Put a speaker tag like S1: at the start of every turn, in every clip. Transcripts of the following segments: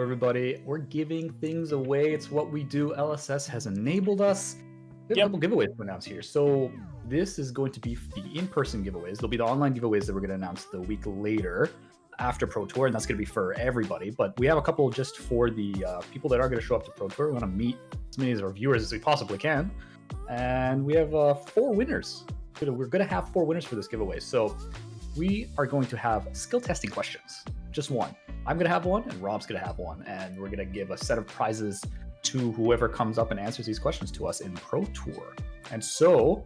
S1: everybody. We're giving things away. It's what we do. LSS has enabled us. We have a couple giveaways to announce here. So this is going to be the in-person giveaways. There'll be the online giveaways that we're going to announce the week later after Pro Tour, and that's going to be for everybody. But we have a couple just for the people that are going to show up to Pro Tour. We want to meet as many of our viewers as we possibly can. And we have 4 winners. We're going to have 4 winners for this giveaway. So we are going to have skill testing questions. Just one. I'm going to have one, and Rob's going to have one. And we're going to give a set of prizes to whoever comes up and answers these questions to us in Pro Tour. And so,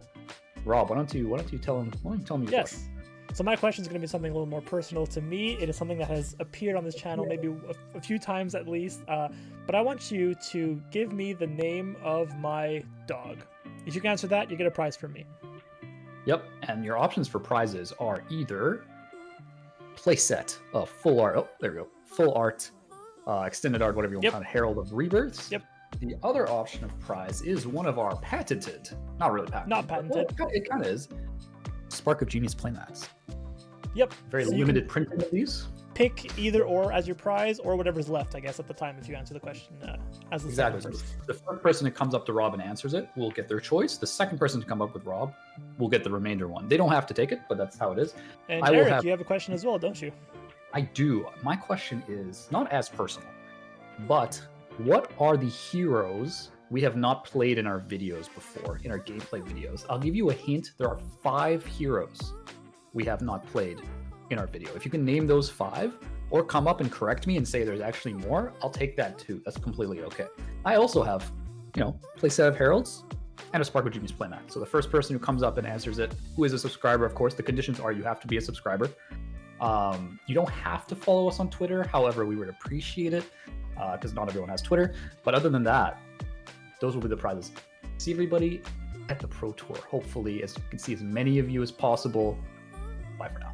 S1: Rob, why don't you tell me your question?
S2: So my question is going to be something a little more personal to me. It is something that has appeared on this channel maybe a few times at least. But I want you to give me the name of my dog. If you can answer that, you get a prize from me.
S1: Yep, and your options for prizes are either playset of full art. Oh, there we go. Full art, extended art, whatever you want, kind of Herald of Rebirths.
S2: Yep.
S1: The other option of prize is one of our patented, not really patented.
S2: Not patented.
S1: Well, it kind of is. Spark of Genius playmats.
S2: Yep.
S1: Very limited printing of these.
S2: Pick either or as your prize, or whatever's left, I guess, at the time if you answer the question as the
S1: exactly. So the first person that comes up to Rob and answers it will get their choice. The second person to come up with Rob will get the remainder one. They don't have to take it, but that's how it is.
S2: And Eric, you have a question as well, don't you?
S1: I do. My question is not as personal, but what are the heroes we have not played in our videos before, in our gameplay videos? I'll give you a hint. There are 5 heroes we have not played in our video. If you can name those 5 or come up and correct me and say there's actually more, I'll take that too. That's completely okay. I also have, playset of Heralds and a Spark of Genius playmat. So the first person who comes up and answers it, who is a subscriber, of course, the conditions are you have to be a subscriber. You don't have to follow us on Twitter. However, we would appreciate it because not everyone has Twitter. But other than that, those will be the prizes. See everybody at the Pro Tour. Hopefully, as you can see, as many of you as possible. Bye for now.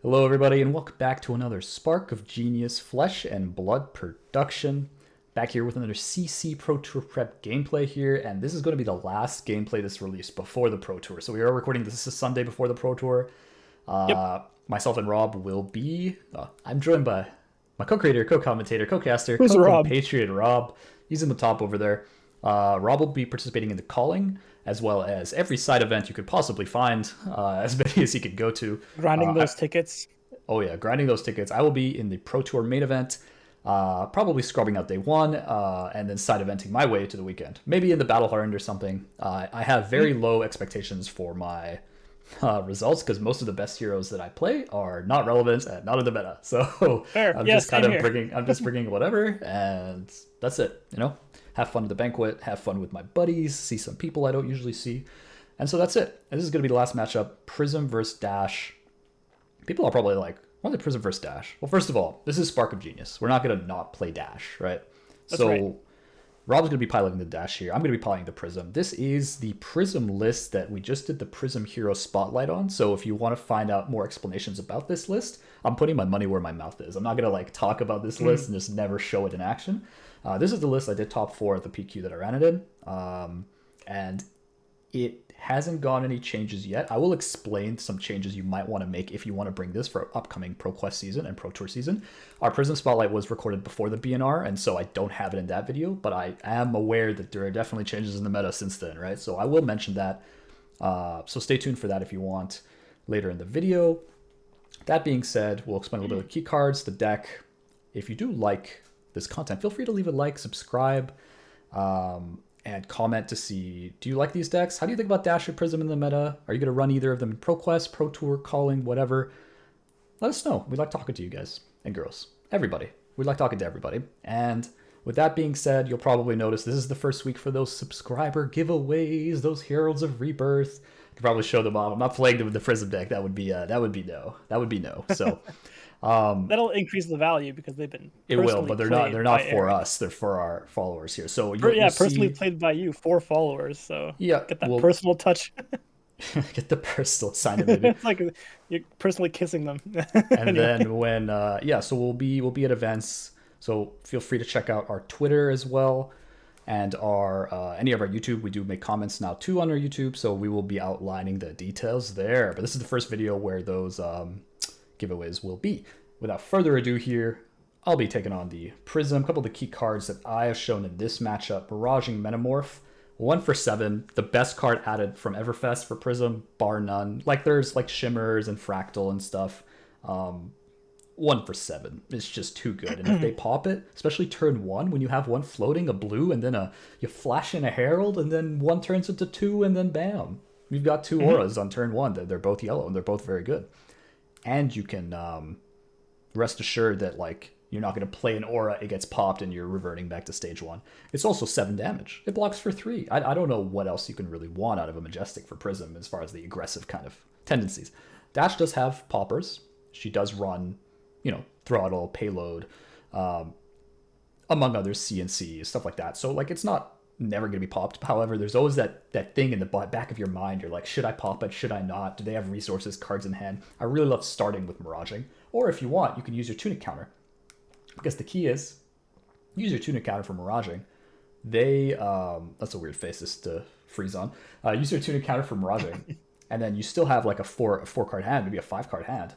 S1: Hello everybody, and welcome back to another Spark of Genius Flesh and Blood production. Back here with another CC Pro Tour Prep gameplay here, and this is going to be the last gameplay that's released before the Pro Tour. So we are recording this is Sunday before the Pro Tour. Myself and Rob will be, I'm joined by my co-creator, co-commentator, co-caster, co-compatriot Rob. He's in the top over there. Rob will be participating in the calling, as well as every side event you could possibly find, as many as he could go to.
S2: Grinding those tickets.
S1: Oh yeah, grinding those tickets. I will be in the Pro Tour main event, probably scrubbing out day 1, and then side eventing my way to the weekend. Maybe in the Battle Hardened or something. I have very low expectations for my results because most of the best heroes that I play are not relevant and not in the meta. So I'm just bringing whatever, and that's it. Have fun at the banquet, have fun with my buddies, see some people I don't usually see, and so that's it. And this is going to be the last matchup: Prism versus Dash. People are probably like, "Why the Prism versus Dash?" Well, first of all, this is Spark of Genius. We're not going to not play Dash, right?
S2: That's right.
S1: Rob's going to be piloting the Dash here. I'm going to be piloting the Prism. This is the Prism list that we just did the Prism Hero Spotlight on. So if you want to find out more explanations about this list, I'm putting my money where my mouth is. I'm not going to talk about this list and just never show it in action. This is the list I did top 4 at the PQ that I ran it in. And it hasn't gone any changes yet. I will explain some changes you might want to make if you want to bring this for upcoming ProQuest season and Pro Tour season. Our Prism Spotlight was recorded before the BNR, and so I don't have it in that video, but I am aware that there are definitely changes in the meta since then, right? So I will mention that. So stay tuned for that if you want later in the video. That being said, we'll explain a little bit of key cards, the deck. If you do like this content, feel free to leave a like, subscribe, and comment to see, do you like these decks? How do you think about Dash or Prism in the meta? Are you going to run either of them in ProQuest, Pro Tour, Calling, whatever? Let us know. We like talking to you guys and girls. Everybody. We like talking to everybody. And with that being said, you'll probably notice this is the first week for those subscriber giveaways, those Heralds of Rebirth. I could probably show them off. I'm not playing them with the Prism deck. That would be no. So
S2: that'll increase the value because they've been. It will,
S1: but they're not for us. They're for our followers here. So
S2: personally played by you, 4 followers. So get that personal touch.
S1: Get the personal sign of it.
S2: It's like you're personally kissing them.
S1: And then when so we'll be at events. So feel free to check out our Twitter as well. And our any of our YouTube, we do make comments now too on our YouTube, so we will be outlining the details there. But this is the first video where those giveaways will be. Without further ado here, I'll be taking on the Prism. A couple of the key cards that I have shown in this matchup. Miraging Metamorph, 1 for 7. The best card added from Everfest for Prism, bar none. Like there's like Shimmers and Fractal and stuff. 1 for 7. It's just too good. And if they pop it, especially turn 1, when you have one floating, a blue, and then you flash in a Herald, and then one turns into 2, and then bam. You've got 2 auras on turn 1. They're both yellow, and they're both very good. And you can rest assured that like you're not going to play an aura, it gets popped, and you're reverting back to stage 1. It's also 7 damage. It blocks for 3. I don't know what else you can really want out of a Majestic for Prism as far as the aggressive kind of tendencies. Dash does have poppers. She does run, throttle, payload, among others, CNC, stuff like that. So like it's not never going to be popped. However, there's always that thing in the back of your mind. You're like, should I pop it? Should I not? Do they have resources, cards in hand? I really love starting with Miraging. Or if you want, you can use your Tunic counter. Because the key is, use your Tunic counter for Miraging. They, that's a weird face just to freeze on. Use your Tunic counter for Miraging. And then you still have like a four card hand, maybe a 5 card hand.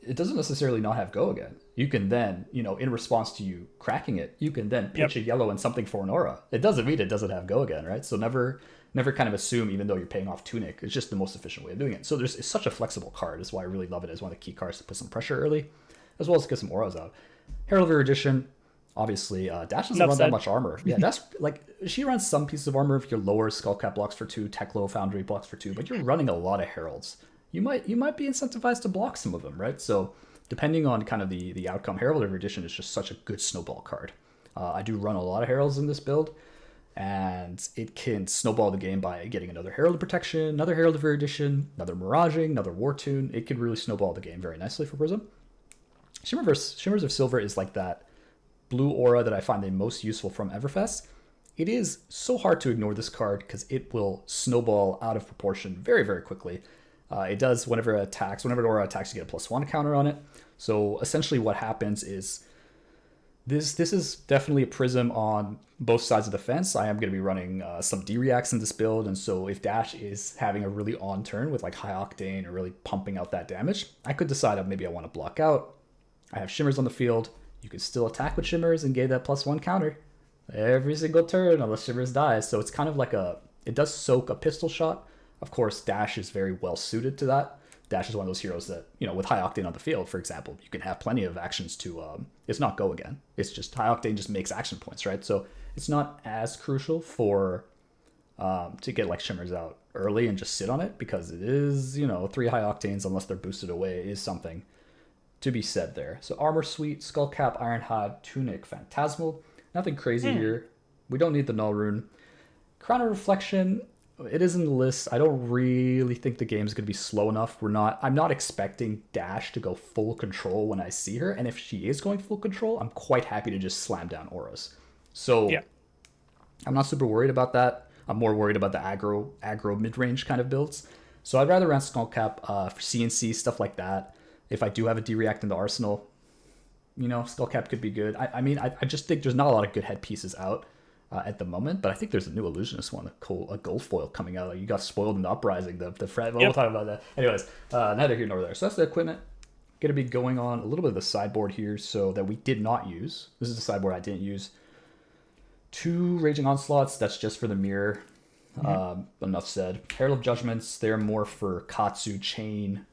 S1: It doesn't necessarily not have go again. You can then, in response to you cracking it, you can then pitch a yellow and something for an aura. It doesn't mean it doesn't have go again, right? So never kind of assume, even though you're paying off Tunic, it's just the most efficient way of doing it. So it's such a flexible card. That's why I really love it as one of the key cards to put some pressure early, as well as to get some auras out. Herald of Erudition, obviously, Dash doesn't run that much armor. Yeah, Dash, like, she runs some pieces of armor if your lower Skullcap blocks for 2, Teklo Foundry blocks for 2, but you're running a lot of Heralds. You might be incentivized to block some of them, right? So depending on kind of the outcome, Herald of Erudition is just such a good snowball card. I do run a lot of Heralds in this build, and it can snowball the game by getting another Herald of Protection, another Herald of Erudition, another Miraging, another War Tune. It can really snowball the game very nicely for Prism. Shimmers of Silver is like that blue aura that I find the most useful from Everfest. It is so hard to ignore this card because it will snowball out of proportion very, very quickly. It does whenever an aura attacks, you get a +1 counter on it. So essentially what happens is this is definitely a Prism on both sides of the fence. I am going to be running some D-Reacts in this build, and so if Dash is having a really on turn with like High Octane or really pumping out that damage, I could decide maybe I want to block out. I have Shimmers on the field. You can still attack with Shimmers and get that +1 counter every single turn unless Shimmers dies. So it's kind of like it does soak a pistol shot. Of course, Dash is very well suited to that. Dash is one of those heroes that, with High Octane on the field, for example, you can have plenty of actions to, it's not go again. It's just High Octane just makes action points, right? So it's not as crucial for, to get like Shimmers out early and just sit on it, because it is, 3 High Octanes, unless they're boosted away, is something to be said there. So Armor Suite, Skullcap, Ironhide, Tunic, Phantasmal. Nothing crazy here. We don't need the Null Rune. Crown of Reflection, it is in the list. I don't really think the game's going to be slow enough. I'm not expecting Dash to go full control when I see her. And if she is going full control, I'm quite happy to just slam down auras. So I'm not super worried about that. I'm more worried about the aggro mid-range kind of builds. So I'd rather run Skullcap for CNC, stuff like that. If I do have a D-React in the arsenal, Skullcap could be good. I just think there's not a lot of good head pieces out at the moment, but I think there's a new Illusionist one, a gold foil coming out. You got spoiled in the Uprising, the Fred. We'll talk about that. Anyways, neither here nor there. So that's the equipment. Going to be going on a little bit of the sideboard here, so that we did not use. This is the sideboard I didn't use. 2 Raging Onslaughts. That's just for the mirror. Enough said. Herald of Judgments. They're more for Katsu, Chain,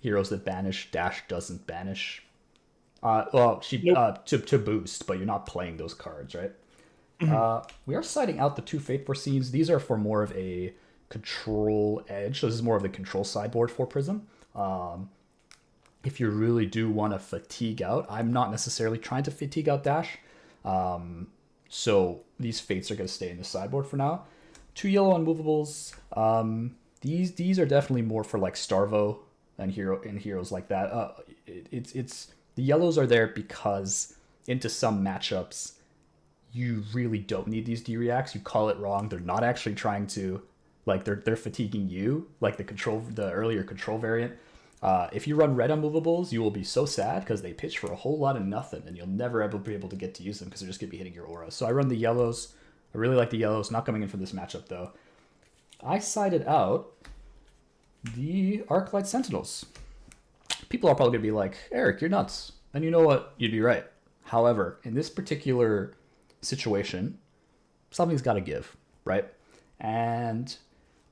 S1: heroes that banish. Dash doesn't banish. To boost, but you're not playing those cards, right? We are siding out the 2 Faithful Scenes. These are for more of a control edge. So this is more of the control sideboard for Prism. If you really do want to fatigue out, I'm not necessarily trying to fatigue out Dash. So these Fates are going to stay in the sideboard for now. 2 yellow unmovables. These are definitely more for like Starvo and heroes like that. It's the yellows are there because into some matchups you really don't need these D-Reacts. You call it wrong. They're not actually trying to, like, they're fatiguing you, like the earlier control variant. If you run red unmovables, you will be so sad because they pitch for a whole lot of nothing, and you'll never ever be able to get to use them because they're just going to be hitting your aura. So I run the yellows. I really like the yellows. Not coming in for this matchup, though. I sided out the Arclight Sentinels. People are probably going to be like, Eric, you're nuts. And you know what? You'd be right. However, in this particular situation, something's got to give, right? And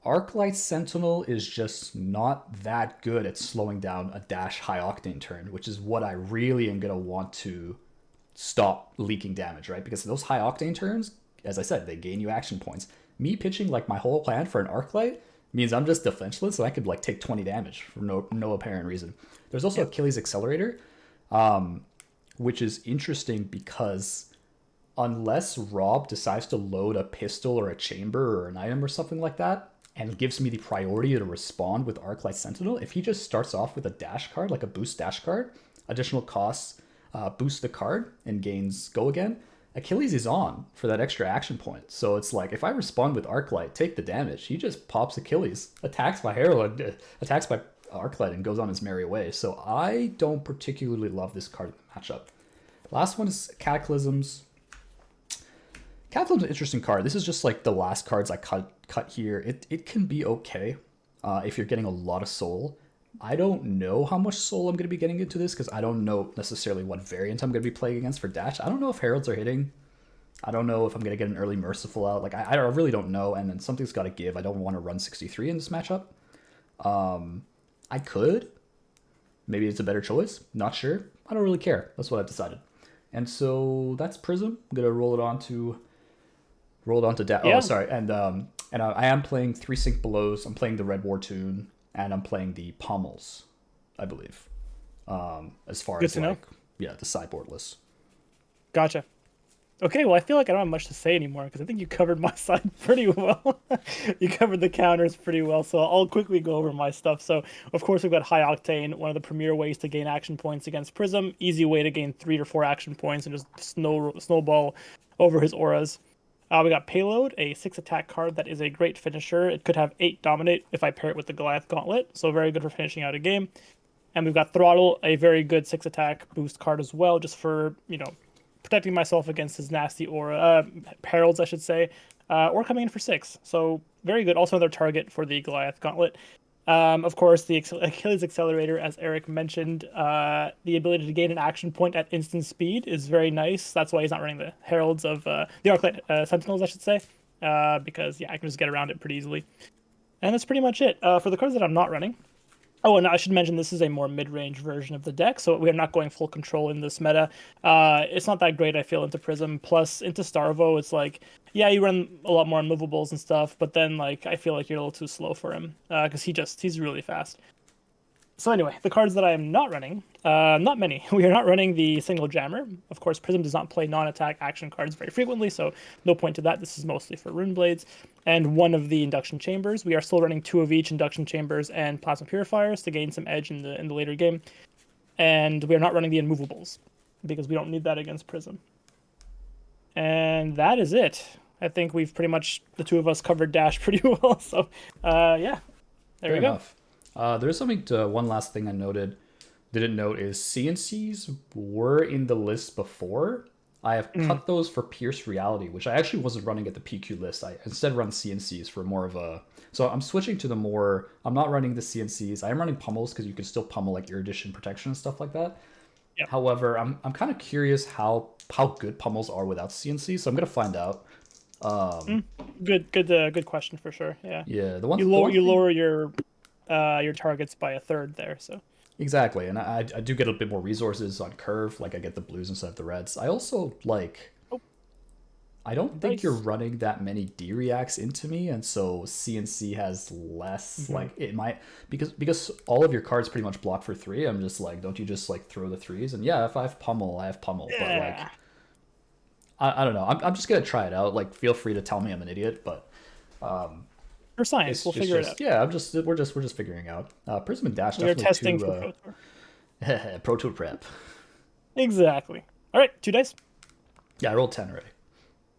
S1: Arclight Sentinel is just not that good at slowing down a dash high octane turn, which is what I really am going to want to stop leaking damage, right? Because those high octane turns, as I said, they gain you action points. Me pitching like my whole plan for an Arclight means I'm just defenseless and I could like take 20 damage for no apparent reason. There's also Achilles Accelerator, which is interesting because unless Rob decides to load a pistol or a chamber or an item or something like that, and gives me the priority to respond with Arclight Sentinel, if he just starts off with a dash card, like a boost dash card, additional costs, boost the card and gains go again, Achilles is on for that extra action point. So it's like, if I respond with Arclight, take the damage, he just pops Achilles, attacks my Herald, attacks my Arclight, and goes on his merry way. So I don't particularly love this card matchup. Last one is Cataclysms. Cataclysm's an interesting card. This is just like the last cards I cut here. It can be okay if you're getting a lot of soul. I don't know how much soul I'm going to be getting into this because I don't know necessarily what variant I'm going to be playing against for dash. I don't know if Heralds are hitting. I don't know if I'm going to get an early Merciful out. Like I really don't know, and then something's got to give. I don't want to run 63 in this matchup. I could. Maybe it's a better choice. Not sure. I don't really care. That's what I've decided. And so that's Prism. I'm going to roll it on to dash.
S2: Yeah.
S1: Oh, sorry. And I am playing 3 Sync Belows. I'm playing the Red War Tune, and I'm playing the Pommels, I believe. As far
S2: Good
S1: as
S2: to know.
S1: the sideboard list.
S2: Gotcha. Okay, well, I feel like I don't have much to say anymore because I think you covered my side pretty well. You covered the counters pretty well, so I'll quickly go over my stuff. So, of course, we've got High Octane, one of the premier ways to gain action points against Prism. Easy way to gain 3 or 4 action points and just snowball over his auras. We got Payload, a 6 attack card that is a great finisher. It could have 8 Dominate if I pair it with the Goliath Gauntlet, so very good for finishing out a game. And we've got Throttle, a very good 6 attack boost card as well, just for, protecting myself against his nasty aura, Heralds, I should say, or coming in for 6. So very good. Also another target for the Goliath Gauntlet. Of course, the Achilles Accelerator, as Eric mentioned, the ability to gain an action point at instant speed is very nice. That's why he's not running the Heralds of the Arclight Sentinels, I should say, because I can just get around it pretty easily. And that's pretty much it. For the cards that I'm not running. Oh, and I should mention this is a more mid-range version of the deck, so we are not going full control in this meta. It's not that great, I feel, into Prism. Plus, into Starvo, it's like, yeah, you run a lot more unmovables and stuff, but then, I feel like you're a little too slow for him, because he's really fast. So anyway, the cards that I am not running, not many. We are not running the single jammer. Of course, Prism does not play non-attack action cards very frequently, so no point to that. This is mostly for Rune Blades. And one of the induction chambers. We are still running 2 of each, induction chambers and plasma purifiers, to gain some edge in the later game. And we are not running the immovables because we don't need that against Prism. And that is it. I think we've pretty much, the 2 of us, covered dash pretty well. So yeah, there we go.
S1: There's one last thing I didn't note is CNCs were in the list before. I have cut those for Pierce Reality, which I actually wasn't running at the PQ list. I instead run CNCs for more of a... So I'm switching to I'm not running the CNCs. I am running pummels because you can still pummel like Erudition Protection and stuff like that.
S2: Yep.
S1: However, I'm kind of curious how good pummels are without CNC, so I'm going to find out.
S2: Good question for sure. Yeah.
S1: Yeah.
S2: You lower your targets by a third there, so...
S1: Exactly, and I do get a bit more resources on curve, like I get the blues instead of the reds. I also I don't think you're running that many D-reacts into me, and so CNC has less, it might, because all of your cards pretty much block for 3, I'm just like, don't you just throw the 3s? And yeah, if I have pummel, I have pummel, but I don't know, I'm just gonna try it out, feel free to tell me I'm an idiot, but
S2: for science, we'll figure it out.
S1: Yeah, we're just figuring out. Prism and Dash
S2: We're
S1: definitely
S2: testing for Pro Tour.
S1: Pro Tour prep.
S2: Exactly. All right, 2 dice.
S1: Yeah, I rolled 10 already.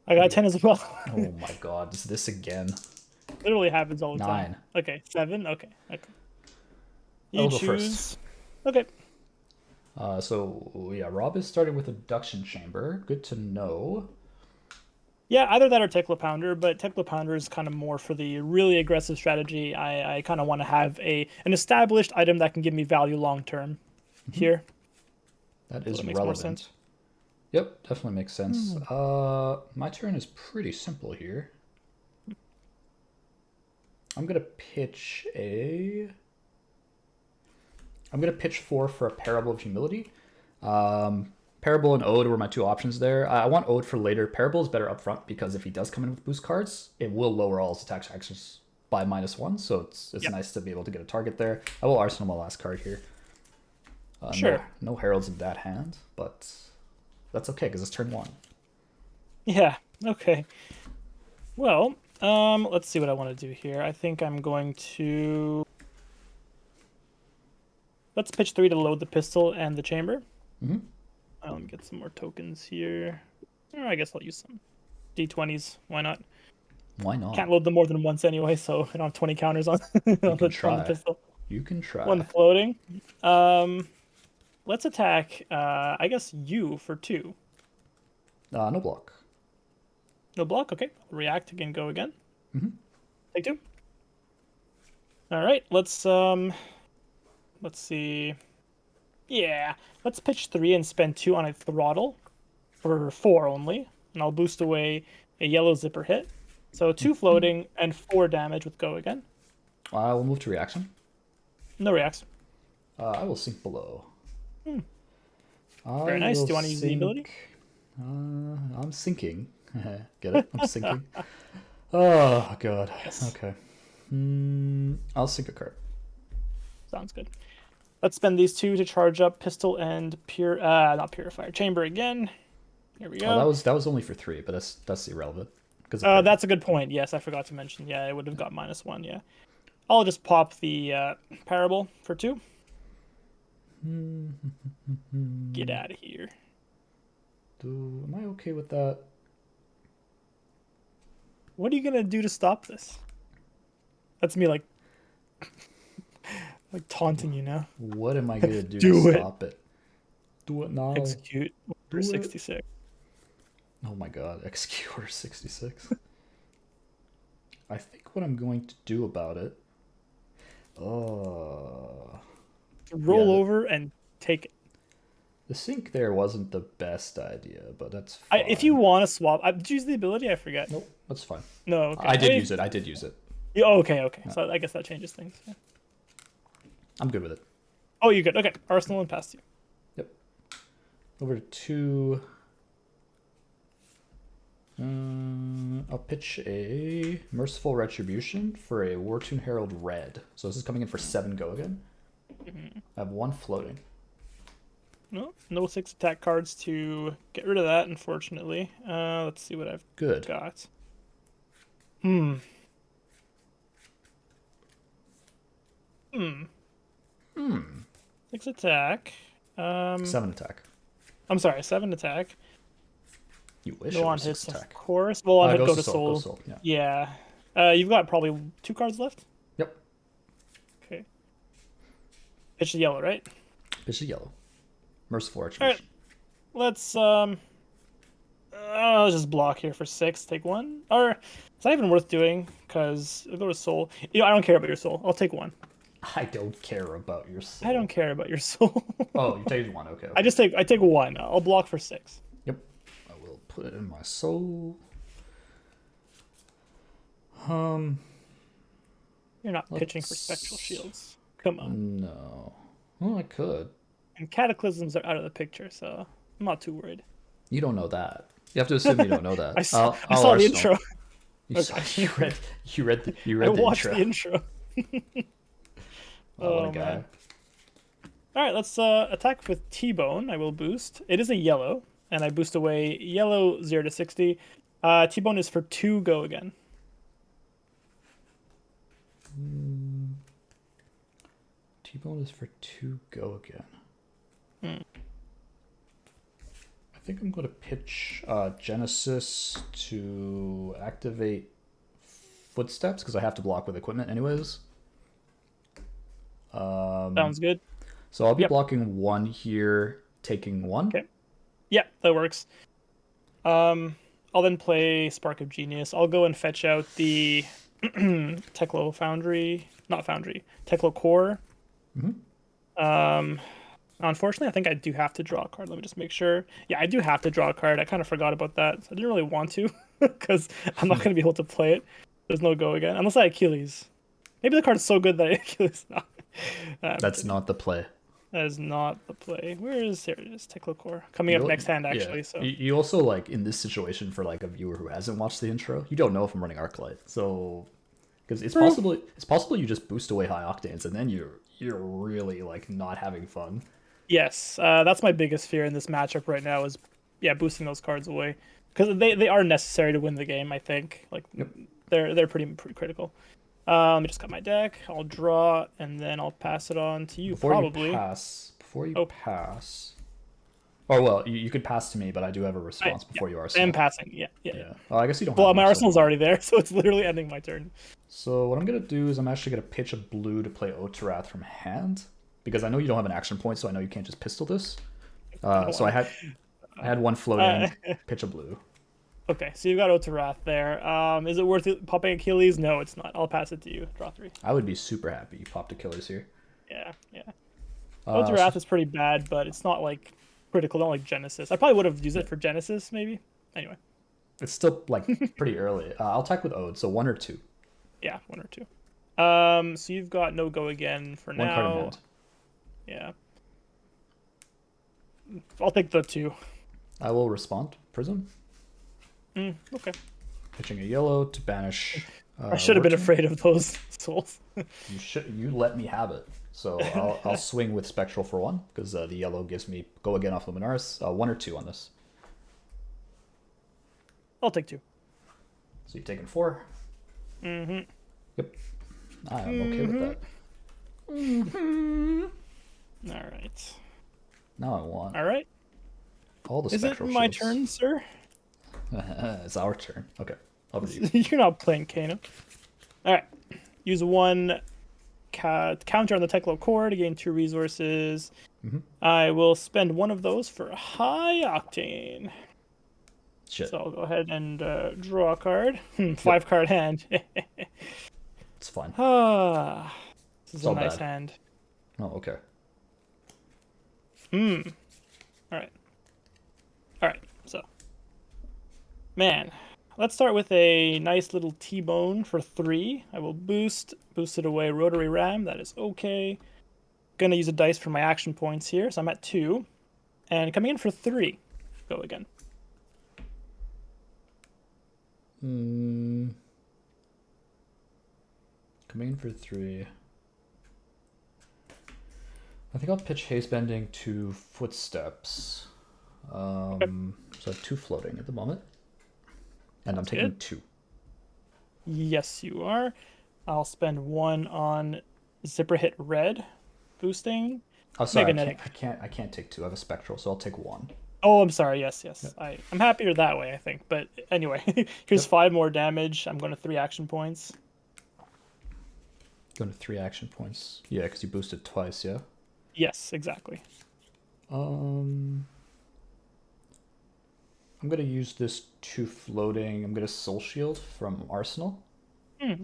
S2: I got 10 as well.
S1: Oh my god, is this again?
S2: Literally happens all the
S1: 9.
S2: time. Okay, 7. Okay. You
S1: go first.
S2: choose. Okay.
S1: So yeah, Rob is starting with Abduction Chamber. Good to know.
S2: Yeah, either that or Tekla Pounder, but Tekla Pounder is kind of more for the really aggressive strategy. I kind of want to have an established item that can give me value long term here.
S1: That
S2: So
S1: is
S2: that makes more
S1: relevant.
S2: sense.
S1: Yep, definitely makes sense. My turn is pretty simple here. I'm gonna pitch a. I'm gonna pitch for a Parable of Humility. Parable and Ode were my two options there. I want Ode for later. Parable is better up front because if he does come in with boost cards, it will lower all his attack actions by -1. So it's
S2: Yep.
S1: nice to be able to get a target there. I will Arsenal my last card here.
S2: Sure.
S1: No Heralds in that hand, but that's okay because it's turn 1.
S2: Yeah. Okay. Well, let's see what I want to do here. I think I'm going to. Let's pitch 3 to load the pistol and the chamber.
S1: Mm-hmm.
S2: Let me get some more tokens here. Or I guess I'll use some D20s. Why not?
S1: Why not?
S2: Can't load them more than once anyway, so I don't have 20 counters on, on the pistol.
S1: You can try.
S2: 1 floating. Let's attack, I guess, you for 2.
S1: No block.
S2: No block? Okay. React again, go again.
S1: Mm-hmm.
S2: Take 2. All right, let's see. Yeah, let's pitch 3 and spend 2 on a throttle for 4 only, and I'll boost away a yellow zipper hit. So 2 floating and 4 damage with go again.
S1: I will move to reaction.
S2: No reacts.
S1: I will sink below.
S2: Very nice. Do you want to use the ability?
S1: I'm sinking. Get it? I'm sinking. Oh god.
S2: Yes.
S1: Okay. I'll sink a card.
S2: Sounds good. Let's spend these 2 to charge up pistol and not purifier chamber again. Here we go.
S1: Oh, that was only for 3, but that's irrelevant.
S2: That's a good point. Yes, I forgot to mention. Yeah, it would have got -1. Yeah, I'll just pop the parable for 2. Get out of here.
S1: Am I okay with that?
S2: What are you gonna do to stop this? That's me like taunting you now.
S1: What am I gonna do
S2: Do
S1: to
S2: it.
S1: stop it? Do it now.
S2: Execute for
S1: Do it.
S2: 66.
S1: Oh my god, execute order 66. I think what I'm going to do about it.
S2: Roll over and take it.
S1: The sink there wasn't the best idea, but that's fine.
S2: If you want to swap, did you use the ability? I forget.
S1: Nope, that's fine.
S2: No, okay.
S1: I did use it.
S2: Yeah, okay. Yeah. So I guess that changes things. Yeah.
S1: I'm good with it.
S2: Oh, you're good. Okay, Arsenal and past you.
S1: Yep. Over to 2. I'll pitch a Merciful Retribution for a Wartune Herald red. So this is coming in for 7 go again. I have 1 floating.
S2: No 6 attack cards to get rid of that, unfortunately. Let's see what I've got. 6 attack.
S1: 7 attack.
S2: I'm sorry, 7 attack.
S1: You wish
S2: No
S1: it
S2: on
S1: was 6
S2: hits,
S1: attack.
S2: of course. Well, on hit,
S1: Goes
S2: go
S1: to
S2: to
S1: soul.
S2: soul.
S1: Yeah.
S2: You've got probably 2 cards left.
S1: Yep.
S2: Okay. Pitch the yellow, right?
S1: Pitch the yellow. Merciful Retribution.
S2: All right. I'll just block here for 6. Take 1. Or it's not even worth doing because it'll go to soul. I don't care about your soul. I'll take 1.
S1: I don't care about your soul.
S2: I don't care about your soul.
S1: Oh, you take 1. Okay.
S2: I take 1. I'll block for 6.
S1: Yep. I will put it in my soul.
S2: You're not pitching for spectral shields. Come on.
S1: No. Well, I could.
S2: And cataclysms are out of the picture, so I'm not too worried.
S1: You don't know that. You have to assume you don't know that.
S2: I saw the intro.
S1: You read the
S2: I watched the intro.
S1: Oh, what a guy.
S2: Man. All right, let's attack with T-Bone. I will boost. It is a yellow, and I boost away yellow 0 to 60. T-Bone is for 2 go again.
S1: T-Bone is for 2 go again. I think I'm going to pitch Genesis to activate Footsteps because I have to block with equipment anyways.
S2: Sounds good.
S1: So I'll be
S2: Yep.
S1: blocking 1 here, taking 1.
S2: Okay. Yeah, that works. I'll then play Spark of Genius. I'll go and fetch out the Teklo Foundry, not Foundry, Teklo Core. Unfortunately, I think I do have to draw a card. Let me just make sure. Yeah, I do have to draw a card. I kind of forgot about that. So I didn't really want to because I'm not going to be able to play it. There's no go again unless I Achilles. Maybe the card is so good that I Achilles. No.
S1: That's not the play.
S2: That is not the play. Where is here? It is Teklo Core coming up next hand actually.
S1: Yeah.
S2: So
S1: You also, like, in this situation, for like a viewer who hasn't watched the intro, you don't know if I'm running Arclight. So because it's possible you just boost away high octanes and then you're really like not having fun.
S2: yes, that's my biggest fear in this matchup right now is boosting those cards away because they are necessary to win the game. I think like they're pretty critical. Let me just cut my deck. I'll draw and then I'll pass it on to you.
S1: Before
S2: probably.
S1: you pass. Or well, you could pass to me, but I do have a response before you arsenal.
S2: I am passing. Yeah.
S1: Oh, I guess you don't.
S2: Well,
S1: have
S2: my
S1: much,
S2: arsenal's already there, so it's literally ending my turn.
S1: So what I'm gonna do is I'm actually gonna pitch a blue to play Otarath from hand because I know you don't have an action point, so I know you can't just pistol this. So I had one floating. Pitch a blue.
S2: Okay, so you've got Otarath there. Is it worth it popping Achilles? No, it's not. I'll pass it to you. Draw 3.
S1: I would be super happy you popped Achilles here.
S2: Yeah. Otarath is pretty bad, but it's not like critical, not like Genesis. I probably would have used it for Genesis, maybe. Anyway.
S1: It's still like pretty early. I'll attack with Ode, so 1 or 2.
S2: Yeah, 1 or 2. So you've got no go again for now.
S1: 1 card in hand.
S2: Yeah. I'll take the 2.
S1: I will respond. Prism.
S2: Okay.
S1: Pitching a yellow to banish.
S2: I should have been afraid of those souls.
S1: You let me have it. So I'll swing with Spectral for 1 because the yellow gives me go again off Luminaris. 1 or 2 on this.
S2: I'll take 2.
S1: So you've taken 4.
S2: Mm-hmm.
S1: Yep. I am okay with that.
S2: All right.
S1: Now I want.
S2: All right.
S1: All the
S2: Is it
S1: spectral
S2: my
S1: shields.
S2: turn, sir?
S1: It's our turn. Okay. Over to you.
S2: You're not playing Kano. All right. Use 1 counter on the Teklo Core to gain 2 resources. I will spend 1 of those for high octane.
S1: Shit.
S2: So I'll go ahead and draw a card. 5 card hand.
S1: It's fine.
S2: This is
S1: It's
S2: a
S1: all
S2: nice
S1: bad.
S2: hand.
S1: Oh, okay.
S2: All right. So, man, let's start with a nice little T-bone for 3. I will boost it away. Rotary Ram. That is okay. Gonna use a dice for my action points here, so I'm at 2, and coming in for 3. Go again.
S1: Coming in for 3. I think I'll pitch Haze Bending to Footsteps. So I have 2 floating at the moment. And I'm taking
S2: good.
S1: 2.
S2: Yes, you are. I'll spend 1 on Zipper Hit Red, boosting.
S1: Oh, sorry,
S2: Magnetic.
S1: I can't take 2. I have a Spectral, so I'll take 1.
S2: Oh, I'm sorry. Yes. I'm happier that way, I think. But anyway, here's 5 more damage. I'm going to 3 action points.
S1: Going to 3 action points. Yeah, because you boosted twice, yeah?
S2: Yes, exactly.
S1: I'm going to use this 2 floating. I'm going to Soul Shield from Arsenal.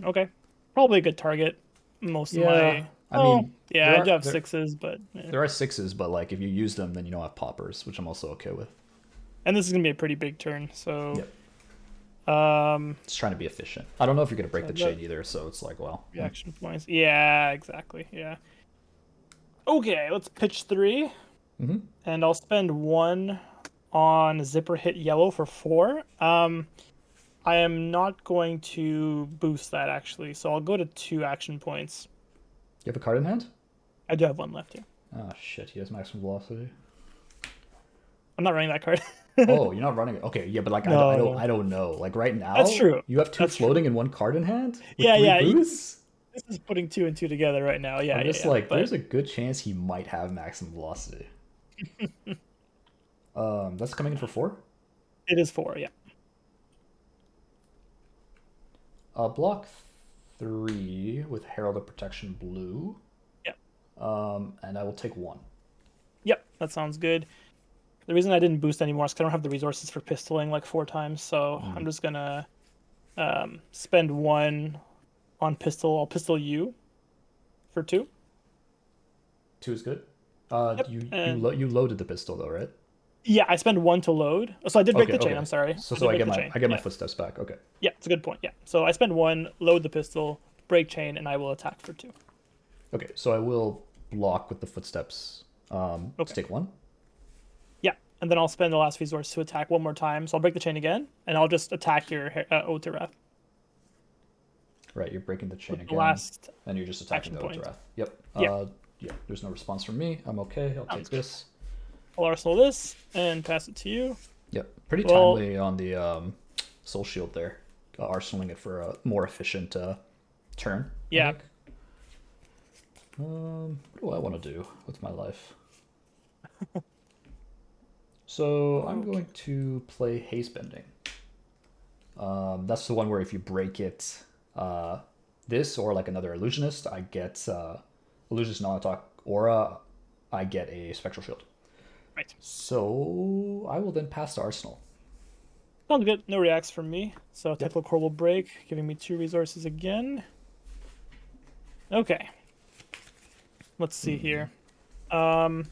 S2: Okay. Probably a good target. Most of my... I do have 6s, but...
S1: There are 6s, but like if you use them, then you don't have poppers, which I'm also okay with.
S2: And this is going to be a pretty big turn, so...
S1: Yep. It's trying to be efficient. I don't know if you're going to break the chain either, so it's like, well...
S2: Reaction points. Yeah, exactly, yeah. Okay, let's pitch 3. And I'll spend 1 on Zipper Hit Yellow for 4. I am not going to boost that, actually, so I'll go to 2 action points.
S1: You have a card in hand?
S2: I do have 1 left here.
S1: Oh, shit, he has maximum velocity.
S2: I'm not running that card.
S1: Oh, you're not running it? Okay, yeah, but like,
S2: No.
S1: I don't know. Like, right now...
S2: That's true.
S1: You have 2 floating and 1 card in hand? With
S2: Yeah,
S1: 3
S2: yeah.
S1: boosts?
S2: This is putting 2 and 2 together right now. Yeah,
S1: I'm just
S2: but...
S1: there's a good chance he might have maximum velocity. That's coming in for 4?
S2: It is 4, yeah.
S1: Block 3 with Herald of Protection blue.
S2: Yep.
S1: And I will take 1.
S2: Yep, that sounds good. The reason I didn't boost anymore is because I don't have the resources for pistoling like 4 times, so I'm just gonna spend 1 on pistol. I'll pistol you for 2.
S1: 2 is good.
S2: Yep.
S1: You loaded the pistol though, right?
S2: Yeah, I spend 1 to load. So I did break
S1: Okay,
S2: the chain.
S1: okay.
S2: I'm sorry.
S1: So I
S2: did
S1: get
S2: break
S1: my
S2: the chain.
S1: I get my
S2: Yeah.
S1: footsteps back. Okay.
S2: Yeah, it's a good point. Yeah. So I spend 1, load the pistol, break chain, and I will attack for 2.
S1: Okay. So I will block with the footsteps. To
S2: Okay.
S1: take 1.
S2: Yeah, and then I'll spend the last resource to attack 1 more time. So I'll break the chain again, and I'll just attack your Ode to Wrath.
S1: Right. You're breaking the chain
S2: The
S1: again,
S2: last
S1: and you're just attacking
S2: action
S1: the
S2: point.
S1: Wrath. Yep.
S2: Yeah.
S1: Yeah. There's no response from me. I'm okay. I'll take this.
S2: I'll arsenal this and pass it to you.
S1: Yep. Pretty
S2: Well-
S1: timely on the soul shield there. Arsenaling it for a more efficient turn. I
S2: Yeah.
S1: think. What do I want to do with my life? So I'm going to play Haze Bending. That's the one where if you break it, this or like another illusionist, I get illusionist non-attack aura. I get a spectral shield.
S2: Right.
S1: So I will then pass to Arsenal.
S2: Sounds good. No reacts from me. So Technical Core will break, giving me 2 resources again. Okay. Let's see here. Yeah,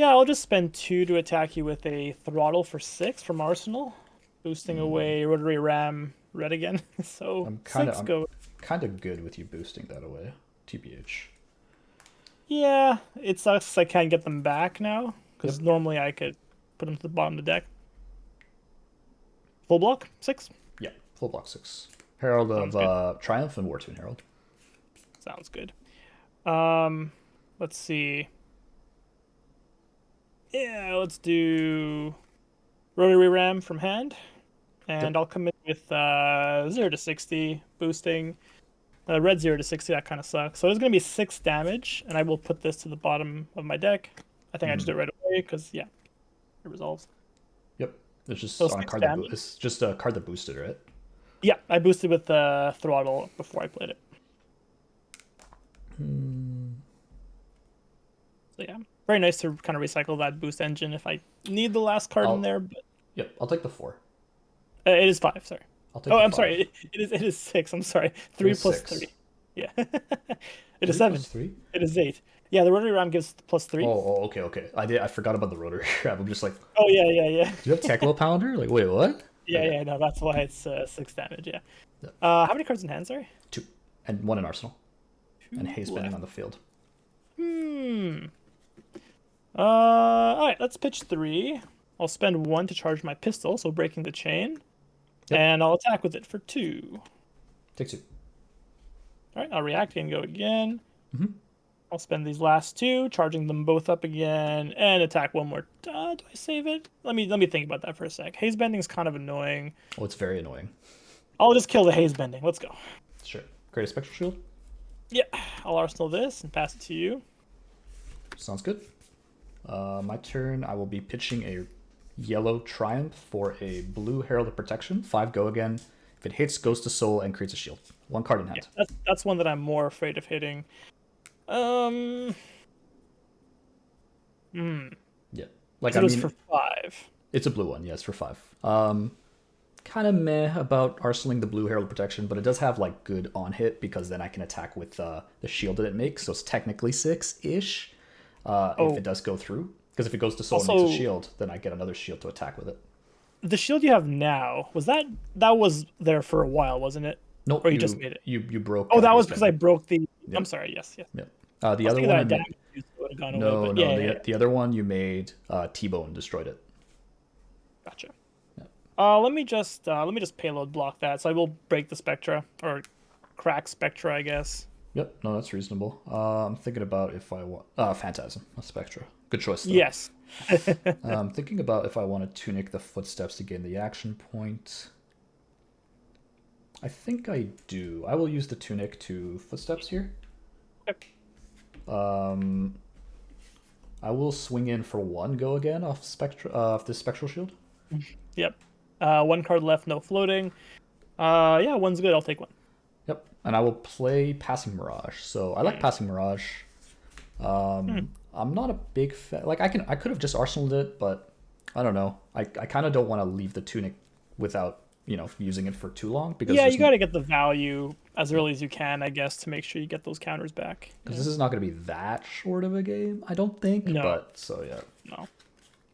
S2: I'll just spend 2 to attack you with a throttle for 6 from Arsenal, boosting away Rotary Ram red again. So
S1: I'm
S2: 6 go.
S1: kind of good with you boosting that away, TBH.
S2: Yeah, it sucks I can't get them back now, because normally I could put them to the bottom of the deck. Full block, 6.
S1: Yeah, full block 6. Herald of Triumph and War Tune Herald.
S2: Sounds good. Let's see. Yeah, let's do Rotary Ram from hand. And I'll come in with 0 to 60 boosting. Red 0 to 60, that kind of sucks. So there's going to be 6 damage, and I will put this to the bottom of my deck. I think I just do it right away, because, yeah, it resolves.
S1: Yep. It's just
S2: So
S1: on a
S2: 6
S1: card
S2: damage.
S1: it's just a card that boosted, right?
S2: Yeah, I boosted with the throttle before I played it. So yeah, very nice to kind of recycle that boost engine if I need the last card in there. But
S1: Yep, I'll take the 4.
S2: it is 5. Sorry.
S1: I'll take
S2: Oh,
S1: the
S2: I'm
S1: 5.
S2: sorry. It is 6. I'm sorry. 3
S1: is
S2: plus
S1: 6.
S2: 3. Yeah. It is 7.
S1: 3?
S2: It is 8. Yeah, the Rotary Ram gives plus 3.
S1: Oh, okay. I forgot about the rotary grab. I'm just like,
S2: Oh yeah.
S1: do you have Teklo Pounder? Like, wait, what?
S2: Yeah. No, that's why it's 6 damage. Yeah. How many cards in hand? Sorry.
S1: 2. And 1 in Arsenal.
S2: 2
S1: And Haze Bending
S2: left.
S1: on the field.
S2: All right. Let's pitch 3. I'll spend 1 to charge my pistol, so breaking the chain, and I'll attack with it for 2.
S1: Take 2.
S2: All right. I'll react and go again. I'll spend these last 2, charging them both up again, and attack 1 more. Do I save it? Let me think about that for a sec. Haze Bending is kind of annoying.
S1: Oh, it's very annoying.
S2: I'll just kill the Haze Bending. Let's go.
S1: Sure. Create a Spectral Shield.
S2: Yeah, I'll arsenal this and pass it to you.
S1: Sounds good. My turn, I will be pitching a yellow Triumph for a blue Herald of Protection. 5 go again. If it hits, goes to soul and creates a shield. 1 card in hand.
S2: Yeah, that's one that I'm more afraid of hitting.
S1: Yeah. Like,
S2: It was for 5.
S1: It's a blue one, yeah, it's for 5. Kind of meh about arsenaling the blue Herald of Protection, but it does have like good on hit because then I can attack with the shield that it makes, so it's technically 6-ish if it does go through. Because if it goes to soul and makes a shield, then I get another shield to attack with it.
S2: The shield you have now, that was there for a while, wasn't it?
S1: Nope.
S2: Or you just made it?
S1: You broke.
S2: Oh, that was because I broke the. Yep. I'm sorry. Yes.
S1: Yep. The other one.
S2: No.
S1: The other one you made T-Bone destroyed it.
S2: Gotcha.
S1: Yep.
S2: Let me just payload block that. So I will break the Spectra or crack Spectra, I guess.
S1: Yep. No, that's reasonable. I'm thinking about if I want Phantasm, not Spectra. Good choice. Though.
S2: Yes.
S1: I'm thinking about if I want to tunic the footsteps to gain the action point. I think I do. I will use the tunic to footsteps here.
S2: Okay.
S1: I will swing in for 1 go again off this spectral shield.
S2: Yep. 1 card left, no floating. Yeah, 1's good. I'll take 1.
S1: Yep. And I will play Passing Mirage. So I like Passing Mirage. I'm not a big fan. Like I could have just arsenaled it, but I don't know. I kind of don't want to leave the tunic without using it for too long because
S2: Yeah, you got to get the value as early as you can, I guess, to make sure you get those counters back.
S1: this is not going to be that short of a game, I don't think.
S2: No.
S1: But so yeah.